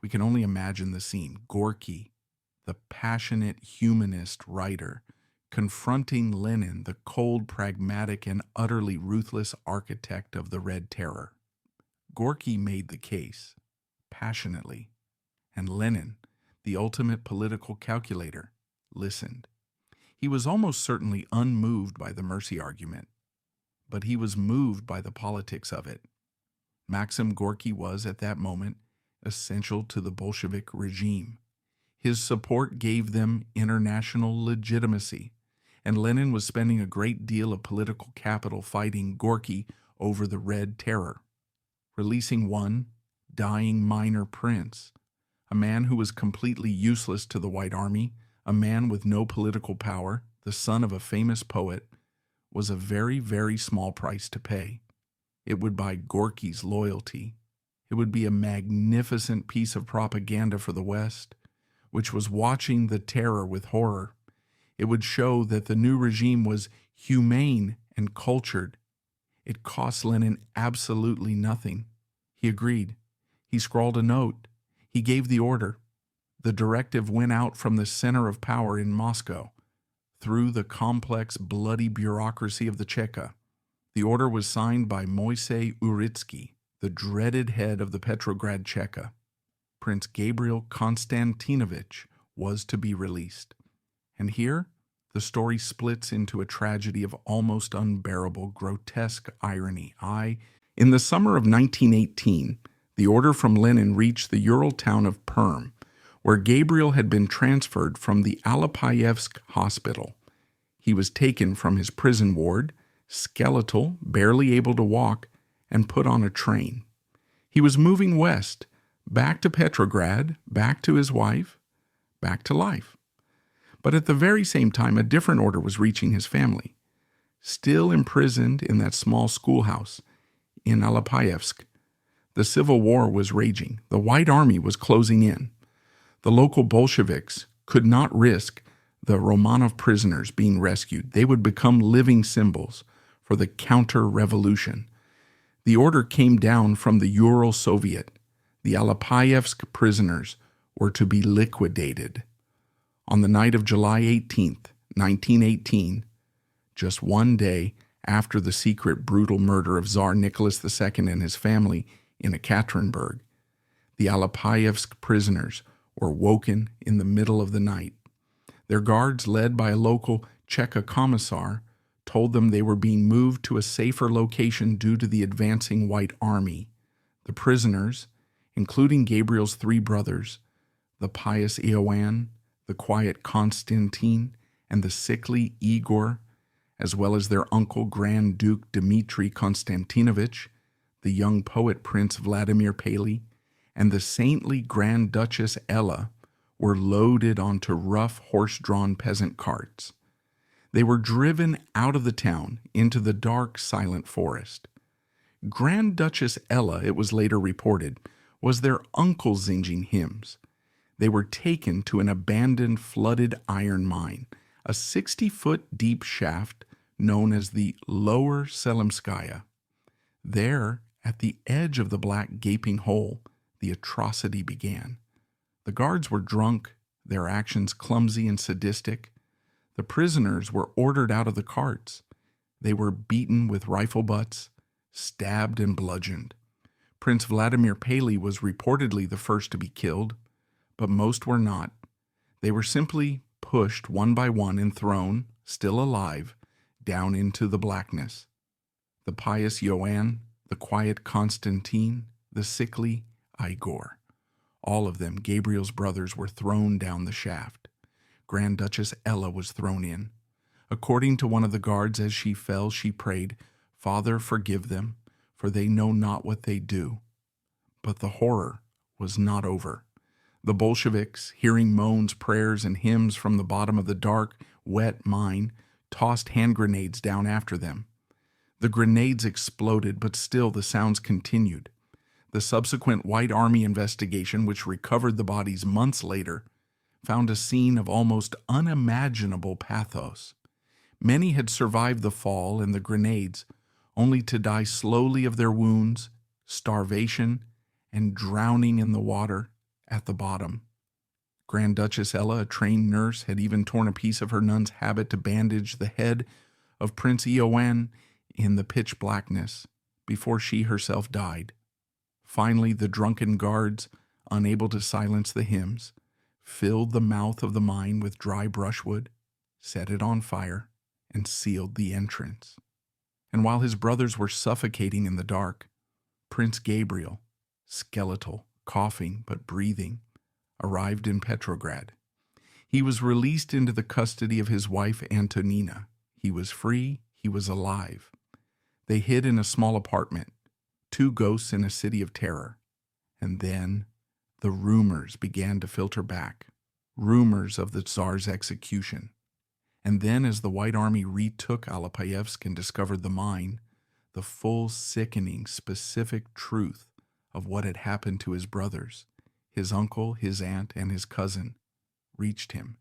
We can only imagine the scene. Gorky, the passionate humanist writer, confronting Lenin, the cold, pragmatic, and utterly ruthless architect of the Red Terror. Gorky made the case, passionately, and Lenin, the ultimate political calculator, listened. He was almost certainly unmoved by the mercy argument, but he was moved by the politics of it. Maxim Gorky was, at that moment, essential to the Bolshevik regime. His support gave them international legitimacy, and Lenin was spending a great deal of political capital fighting Gorky over the Red Terror, releasing one dying minor prince, a man who was completely useless to the White Army, a man with no political power, the son of a famous poet, was a very, very small price to pay. It would buy Gorky's loyalty. It would be a magnificent piece of propaganda for the West, which was watching the terror with horror. It would show that the new regime was humane and cultured. It cost Lenin absolutely nothing. He agreed. He scrawled a note. He gave the order. The directive went out from the center of power in Moscow, through the complex, bloody bureaucracy of the Cheka. The order was signed by Moisey Uritsky, the dreaded head of the Petrograd Cheka. Prince Gabriel Constantinovich was to be released. And here, the story splits into a tragedy of almost unbearable, grotesque irony. In the summer of 1918, the order from Lenin reached the Ural town of Perm, where Gabriel had been transferred from the Alapayevsk hospital. He was taken from his prison ward, skeletal, barely able to walk, and put on a train. He was moving west, back to Petrograd, back to his wife, back to life. But at the very same time, a different order was reaching his family. Still imprisoned in that small schoolhouse in Alapayevsk, the civil war was raging. The White Army was closing in. The local Bolsheviks could not risk the Romanov prisoners being rescued. They would become living symbols for the counter-revolution. The order came down from the Ural Soviet. The Alapayevsk prisoners were to be liquidated. On the night of July 18th, 1918, just one day after the secret brutal murder of Tsar Nicholas II and his family in Ekaterinburg, the Alapayevsk prisoners were woken in the middle of the night. Their guards, led by a local Cheka commissar, told them they were being moved to a safer location due to the advancing White Army. The prisoners, including Gabriel's three brothers, the pious Ioan, the quiet Konstantin, and the sickly Igor, as well as their uncle Grand Duke Dmitry Konstantinovich, the young poet Prince Vladimir Paley, and the saintly Grand Duchess Ella, were loaded onto rough horse-drawn peasant carts. They were driven out of the town into the dark, silent forest. Grand Duchess Ella, it was later reported, was their uncle singing hymns. They were taken to an abandoned, flooded iron mine, a 60-foot deep shaft known as the Lower Selimskaya. There, at the edge of the black gaping hole, the atrocity began. The guards were drunk, their actions clumsy and sadistic. The prisoners were ordered out of the carts. They were beaten with rifle butts, stabbed and bludgeoned. Prince Vladimir Paley was reportedly the first to be killed, but most were not. They were simply pushed one by one and thrown, still alive, down into the blackness. The pious Ioan, the quiet Konstantin, the sickly Igor. All of them, Gabriel's brothers, were thrown down the shaft. Grand Duchess Ella was thrown in. According to one of the guards, as she fell, she prayed, "Father, forgive them, for they know not what they do." But the horror was not over. The Bolsheviks, hearing moans, prayers, and hymns from the bottom of the dark, wet mine, tossed hand grenades down after them. The grenades exploded, but still the sounds continued. The subsequent White Army investigation, which recovered the bodies months later, found a scene of almost unimaginable pathos. Many had survived the fall and the grenades, only to die slowly of their wounds, starvation, and drowning in the water at the bottom. Grand Duchess Ella, a trained nurse, had even torn a piece of her nun's habit to bandage the head of Prince Ioan in the pitch blackness before she herself died. Finally, the drunken guards, unable to silence the hymns, filled the mouth of the mine with dry brushwood, set it on fire, and sealed the entrance. And while his brothers were suffocating in the dark, Prince Gabriel, skeletal, coughing but breathing, arrived in Petrograd. He was released into the custody of his wife Antonina. He was free, he was alive. They hid in a small apartment, two ghosts in a city of terror. And then the rumors began to filter back, rumors of the Tsar's execution. And then as the White Army retook Alapayevsk and discovered the mine, the full, sickening, specific truth of what had happened to his brothers, his uncle, his aunt, and his cousin, reached him.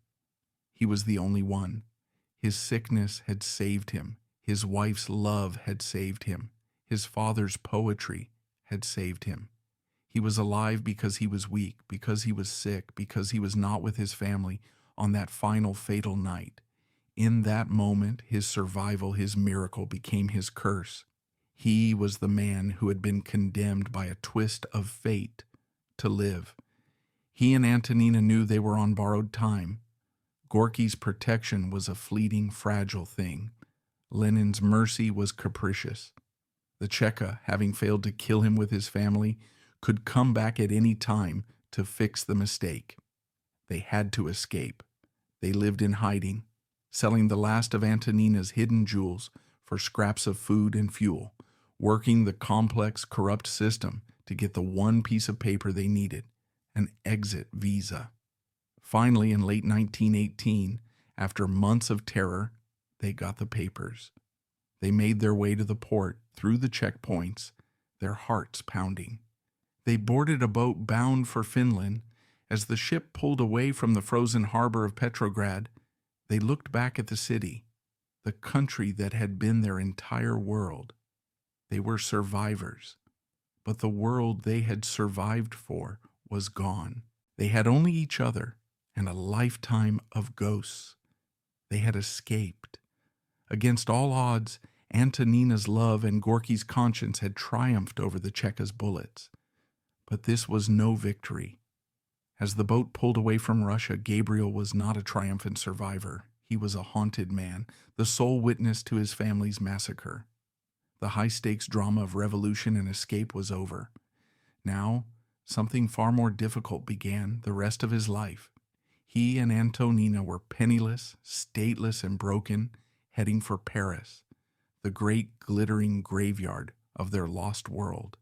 He was the only one. His sickness had saved him. His wife's love had saved him. His father's poetry had saved him. He was alive because he was weak, because he was sick, because he was not with his family on that final fatal night. In that moment, his survival, his miracle, became his curse. He was the man who had been condemned by a twist of fate to live. He and Antonina knew they were on borrowed time. Gorky's protection was a fleeting, fragile thing. Lenin's mercy was capricious. The Cheka, having failed to kill him with his family, could come back at any time to fix the mistake. They had to escape. They lived in hiding, selling the last of Antonina's hidden jewels for scraps of food and fuel, working the complex, corrupt system to get the one piece of paper they needed, an exit visa. Finally, in late 1918, after months of terror, they got the papers. They made their way to the port through the checkpoints, their hearts pounding. They boarded a boat bound for Finland. As the ship pulled away from the frozen harbor of Petrograd, they looked back at the city, the country that had been their entire world. They were survivors, but the world they had survived for was gone. They had only each other and a lifetime of ghosts. They had escaped. Against all odds, Antonina's love and Gorky's conscience had triumphed over the Cheka's bullets. But this was no victory. As the boat pulled away from Russia, Gabriel was not a triumphant survivor. He was a haunted man, the sole witness to his family's massacre. The high-stakes drama of revolution and escape was over. Now, something far more difficult began the rest of his life. He and Antonina were penniless, stateless, and broken, heading for Paris, the great glittering graveyard of their lost world.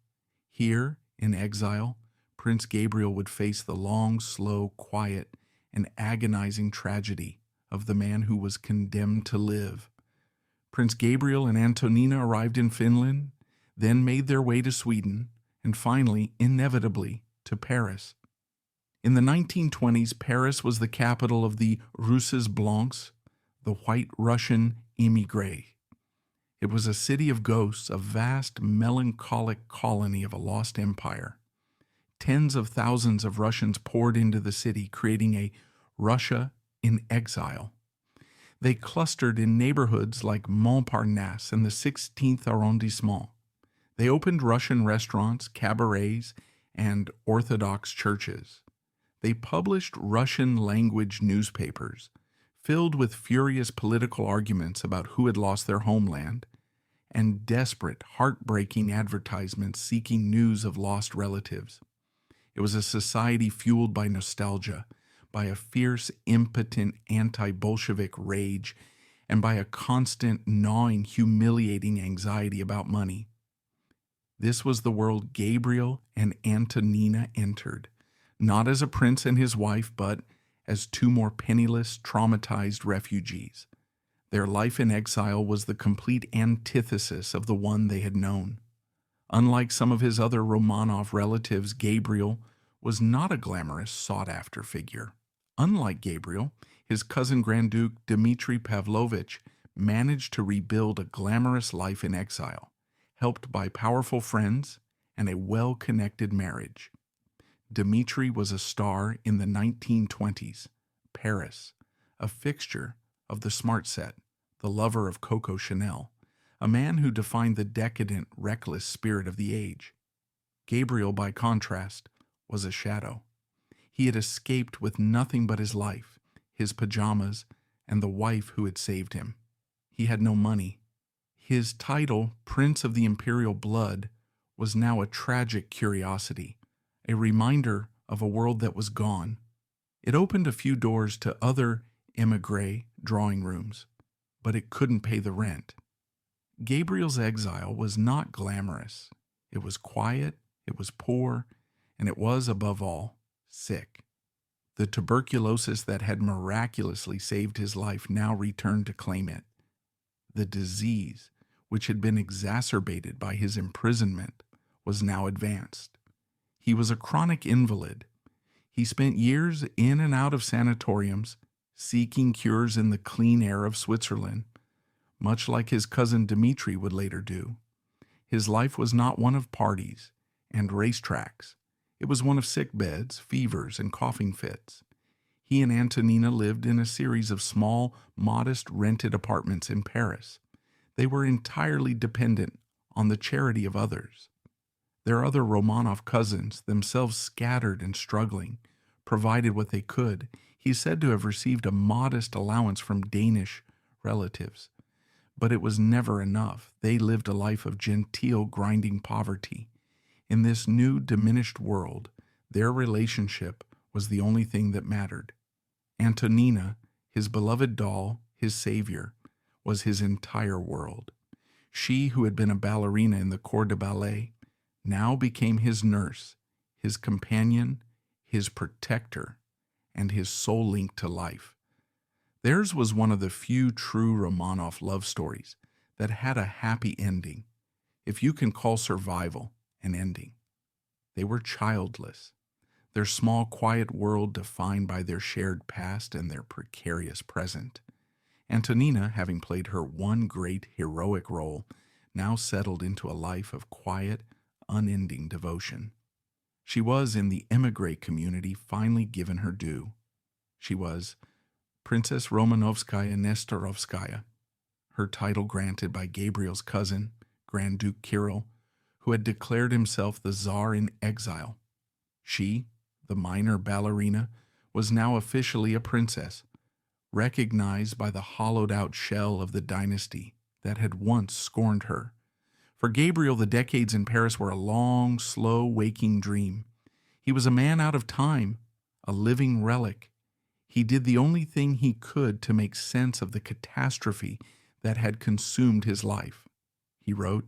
Here, in exile, Prince Gabriel would face the long, slow, quiet, and agonizing tragedy of the man who was condemned to live. Prince Gabriel and Antonina arrived in Finland, then made their way to Sweden, and finally, inevitably, to Paris. In the 1920s, Paris was the capital of the Russes Blancs, the White Russian émigrés. It was a city of ghosts, a vast, melancholic colony of a lost empire. Tens of thousands of Russians poured into the city, creating a Russia in exile. They clustered in neighborhoods like Montparnasse and the 16th arrondissement. They opened Russian restaurants, cabarets, and Orthodox churches. They published Russian-language newspapers, filled with furious political arguments about who had lost their homeland, and desperate, heartbreaking advertisements seeking news of lost relatives. It was a society fueled by nostalgia, by a fierce, impotent anti-Bolshevik rage, and by a constant, gnawing, humiliating anxiety about money. This was the world Gabriel and Antonina entered, not as a prince and his wife, but as two more penniless, traumatized refugees. Their life in exile was the complete antithesis of the one they had known. Unlike some of his other Romanov relatives, Gabriel was not a glamorous, sought-after figure. Unlike Gabriel, his cousin Grand Duke Dmitry Pavlovich managed to rebuild a glamorous life in exile, helped by powerful friends and a well-connected marriage. Dmitry was a star in the 1920s, Paris, a fixture of the smart set, the lover of Coco Chanel, a man who defined the decadent, reckless spirit of the age. Gabriel, by contrast, was a shadow. He had escaped with nothing but his life, his pajamas, and the wife who had saved him. He had no money. His title, Prince of the Imperial Blood, was now a tragic curiosity, a reminder of a world that was gone. It opened a few doors to other émigré drawing rooms, but it couldn't pay the rent. Gabriel's exile was not glamorous. It was quiet, it was poor, and it was, above all, sick. The tuberculosis that had miraculously saved his life now returned to claim it. The disease, which had been exacerbated by his imprisonment, was now advanced. He was a chronic invalid. He spent years in and out of sanatoriums, seeking cures in the clean air of Switzerland, much like his cousin Dmitri would later do. His life was not one of parties and racetracks. It was one of sick beds, fevers, and coughing fits. He and Antonina lived in a series of small, modest rented apartments in Paris. They were entirely dependent on the charity of others. Their other Romanov cousins, themselves scattered and struggling, provided what they could. He is said to have received a modest allowance from Danish relatives. But it was never enough. They lived a life of genteel, grinding poverty. In this new, diminished world, their relationship was the only thing that mattered. Antonina, his beloved doll, his savior, was his entire world. She, who had been a ballerina in the corps de ballet, now became his nurse, his companion, his protector, and his sole link to life. Theirs was one of the few true Romanov love stories that had a happy ending, if you can call survival an ending. They were childless, their small, quiet world defined by their shared past and their precarious present. Antonina, having played her one great heroic role, now settled into a life of quiet, unending devotion. She was, in the émigré community, finally given her due. She was Princess Romanovskaya Nesterovskaya, her title granted by Gabriel's cousin, Grand Duke Kirill, who had declared himself the Tsar in exile. She, the minor ballerina, was now officially a princess, recognized by the hollowed-out shell of the dynasty that had once scorned her. For Gabriel, the decades in Paris were a long, slow, waking dream. He was a man out of time, a living relic. He did the only thing he could to make sense of the catastrophe that had consumed his life. He wrote,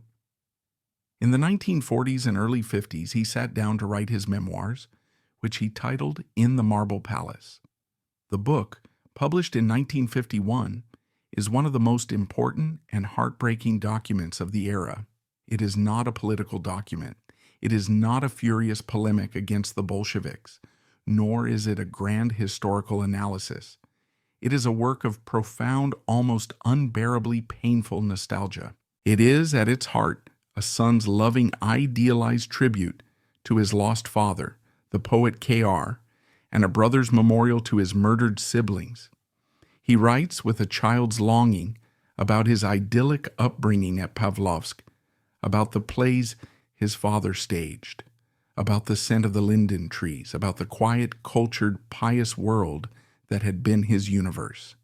in the 1940s and early 50s, he sat down to write his memoirs, which he titled In the Marble Palace. The book, published in 1951, is one of the most important and heartbreaking documents of the era. It is not a political document. It is not a furious polemic against the Bolsheviks, nor is it a grand historical analysis. It is a work of profound, almost unbearably painful nostalgia. It is, at its heart, a son's loving, idealized tribute to his lost father, the poet K.R., and a brother's memorial to his murdered siblings. He writes with a child's longing about his idyllic upbringing at Pavlovsk, about the plays his father staged, about the scent of the linden trees, about the quiet, cultured, pious world that had been his universe.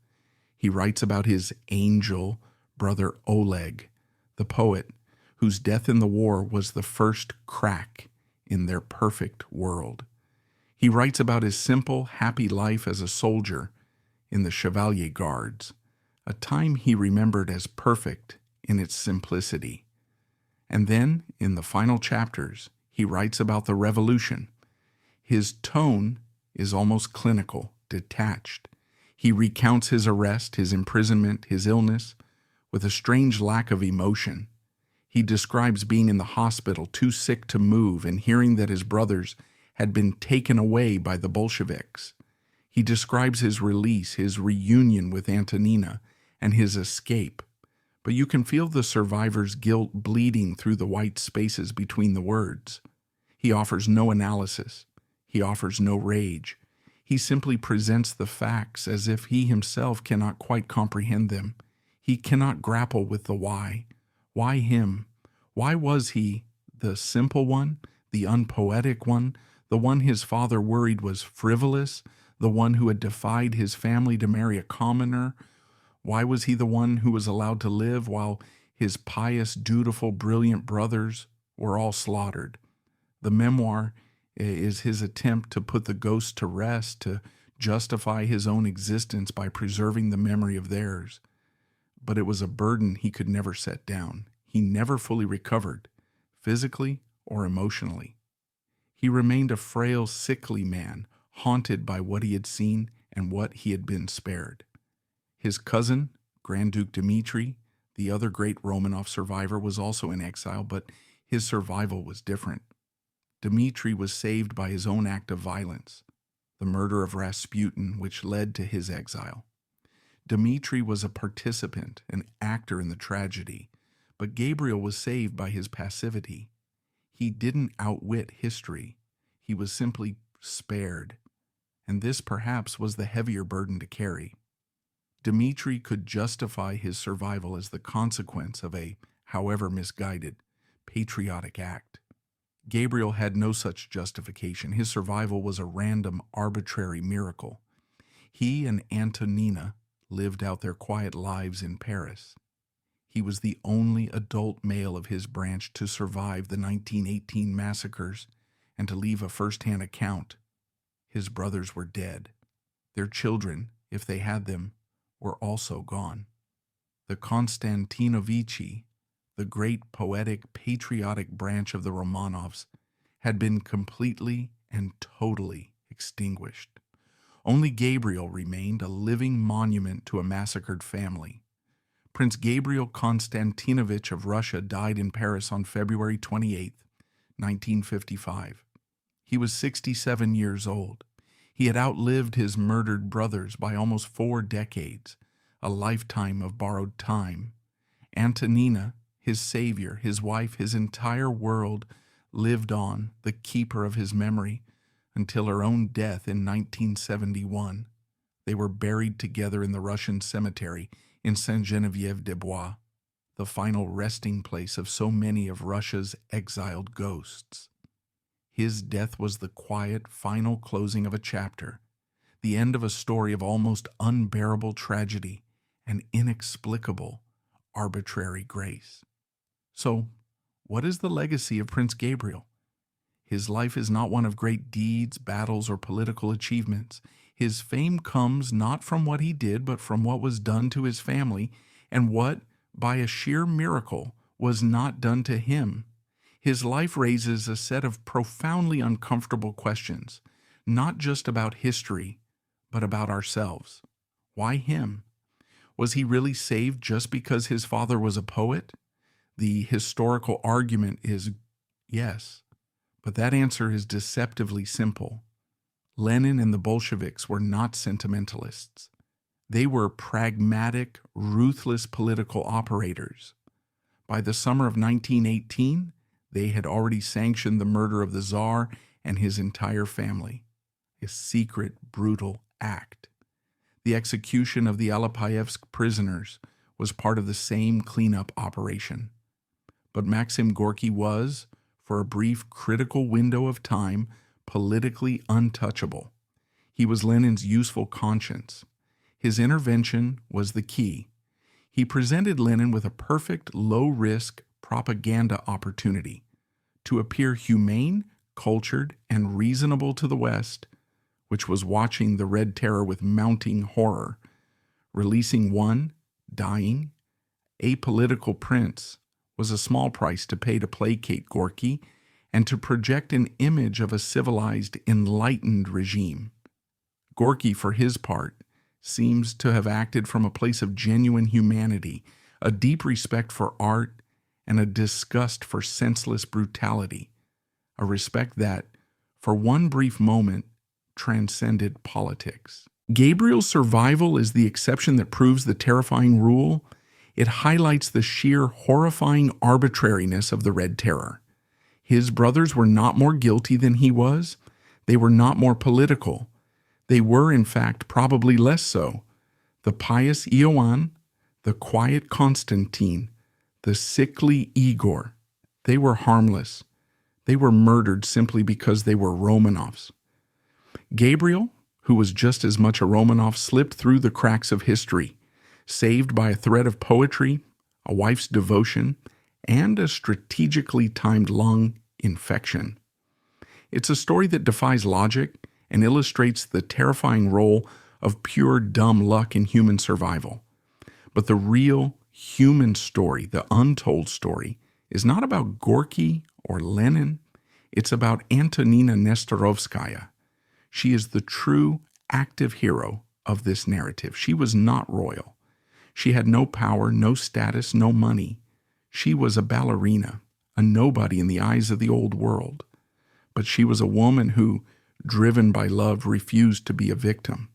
He writes about his angel brother Oleg, the poet, whose death in the war was the first crack in their perfect world. He writes about his simple, happy life as a soldier in the Chevalier Guards, a time he remembered as perfect in its simplicity. And then, in the final chapters, he writes about the revolution. His tone is almost clinical, detached. He recounts his arrest, his imprisonment, his illness, with a strange lack of emotion. He describes being in the hospital, too sick to move, and hearing that his brothers had been taken away by the Bolsheviks. He describes his release, his reunion with Antonina, and his escape. But you can feel the survivor's guilt bleeding through the white spaces between the words. He offers no analysis. He offers no rage. He simply presents the facts as if he himself cannot quite comprehend them. He cannot grapple with the why. Why him? Why was he the simple one, the unpoetic one, the one his father worried was frivolous, the one who had defied his family to marry a commoner? Why was he the one who was allowed to live while his pious, dutiful, brilliant brothers were all slaughtered? The memoir is his attempt to put the ghosts to rest, to justify his own existence by preserving the memory of theirs. But it was a burden he could never set down. He never fully recovered, physically or emotionally. He remained a frail, sickly man, haunted by what he had seen and what he had been spared. His cousin, Grand Duke Dmitri, the other great Romanov survivor, was also in exile, but his survival was different. Dmitri was saved by his own act of violence, the murder of Rasputin, which led to his exile. Dmitri was a participant, an actor in the tragedy, but Gabriel was saved by his passivity. He didn't outwit history. He was simply spared, and this perhaps was the heavier burden to carry. Dmitri could justify his survival as the consequence of a, however misguided, patriotic act. Gabriel had no such justification. His survival was a random, arbitrary miracle. He and Antonina lived out their quiet lives in Paris. He was the only adult male of his branch to survive the 1918 massacres and to leave a first-hand account. His brothers were dead. Their children, if they had them, were also gone. The Constantinovichi, the great poetic, patriotic branch of the Romanovs, had been completely and totally extinguished. Only Gabriel remained, a living monument to a massacred family. Prince Gabriel Constantinovich of Russia died in Paris on February 28, 1955. He was 67 years old. He had outlived his murdered brothers by almost 4 decades, a lifetime of borrowed time. Antonina, his savior, his wife, his entire world lived on, the keeper of his memory, until her own death in 1971. They were buried together in the Russian cemetery in Saint-Geneviève-des-Bois, the final resting place of so many of Russia's exiled ghosts. His death was the quiet, final closing of a chapter, the end of a story of almost unbearable tragedy and inexplicable, arbitrary grace. So, what is the legacy of Prince Gabriel? His life is not one of great deeds, battles, or political achievements. His fame comes not from what he did, but from what was done to his family, and what, by a sheer miracle, was not done to him. His life raises a set of profoundly uncomfortable questions, not just about history, but about ourselves. Why him? Was he really saved just because his father was a poet? The historical argument is yes, but that answer is deceptively simple. Lenin and the Bolsheviks were not sentimentalists. They were pragmatic, ruthless political operators. By the summer of 1918, they had already sanctioned the murder of the Tsar and his entire family, a secret, brutal act. The execution of the Alapayevsk prisoners was part of the same cleanup operation. But Maxim Gorky was, for a brief critical window of time, politically untouchable. He was Lenin's useful conscience. His intervention was the key. He presented Lenin with a perfect, low-risk propaganda opportunity to appear humane, cultured, and reasonable to the West, which was watching the Red Terror with mounting horror, releasing one, dying, apolitical prince was a small price to pay to placate Gorky and to project an image of a civilized, enlightened regime. Gorky, for his part, seems to have acted from a place of genuine humanity, a deep respect for art, and a disgust for senseless brutality, a respect that, for one brief moment, transcended politics. Gabriel's survival is the exception that proves the terrifying rule. It highlights the sheer horrifying arbitrariness of the Red Terror. His brothers were not more guilty than he was. They were not more political. They were, in fact, probably less so. The pious Ioan, the quiet Constantine, the sickly Igor, they were harmless. They were murdered simply because they were Romanovs. Gabriel, who was just as much a Romanov, slipped through the cracks of history, saved by a thread of poetry, a wife's devotion, and a strategically timed lung infection. It's a story that defies logic and illustrates the terrifying role of pure dumb luck in human survival. But the real human story, the untold story, is not about Gorky or Lenin. It's about Antonina Nesterovskaya. She is the true, active hero of this narrative. She was not royal. She had no power, no status, no money. She was a ballerina, a nobody in the eyes of the old world. But she was a woman who, driven by love, refused to be a victim.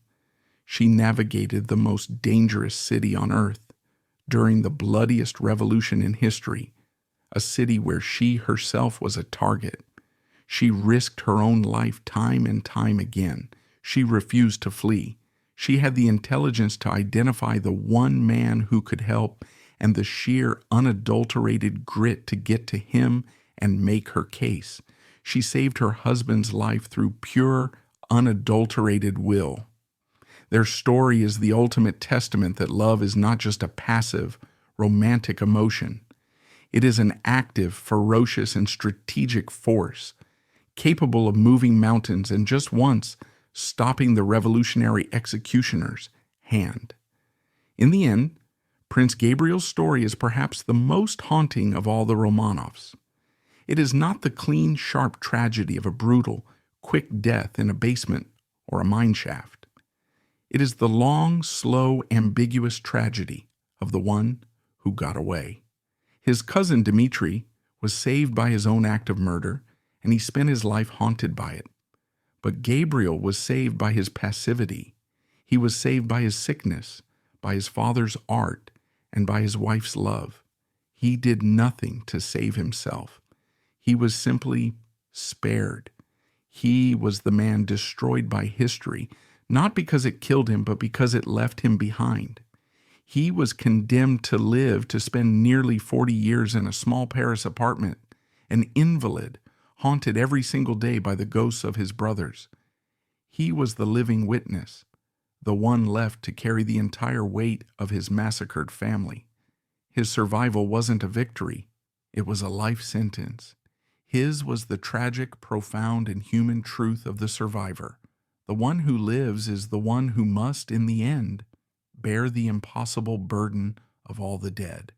She navigated the most dangerous city on earth during the bloodiest revolution in history, a city where she herself was a target. She risked her own life time and time again. She refused to flee. She had the intelligence to identify the one man who could help and the sheer, unadulterated grit to get to him and make her case. She saved her husband's life through pure, unadulterated will. Their story is the ultimate testament that love is not just a passive, romantic emotion. It is an active, ferocious, and strategic force, capable of moving mountains and just once stopping the revolutionary executioner's hand. In the end, Prince Gabriel's story is perhaps the most haunting of all the Romanovs. It is not the clean, sharp tragedy of a brutal, quick death in a basement or a mine shaft. It is the long, slow, ambiguous tragedy of the one who got away. His cousin Dmitri was saved by his own act of murder, and he spent his life haunted by it. But Gabriel was saved by his passivity. He was saved by his sickness, by his father's art, and by his wife's love. He did nothing to save himself. He was simply spared. He was the man destroyed by history, not because it killed him, but because it left him behind. He was condemned to live, to spend nearly 40 years in a small Paris apartment, an invalid, haunted every single day by the ghosts of his brothers. He was the living witness, the one left to carry the entire weight of his massacred family. His survival wasn't a victory, it was a life sentence. His was the tragic, profound, and human truth of the survivor. The one who lives is the one who must, in the end, bear the impossible burden of all the dead.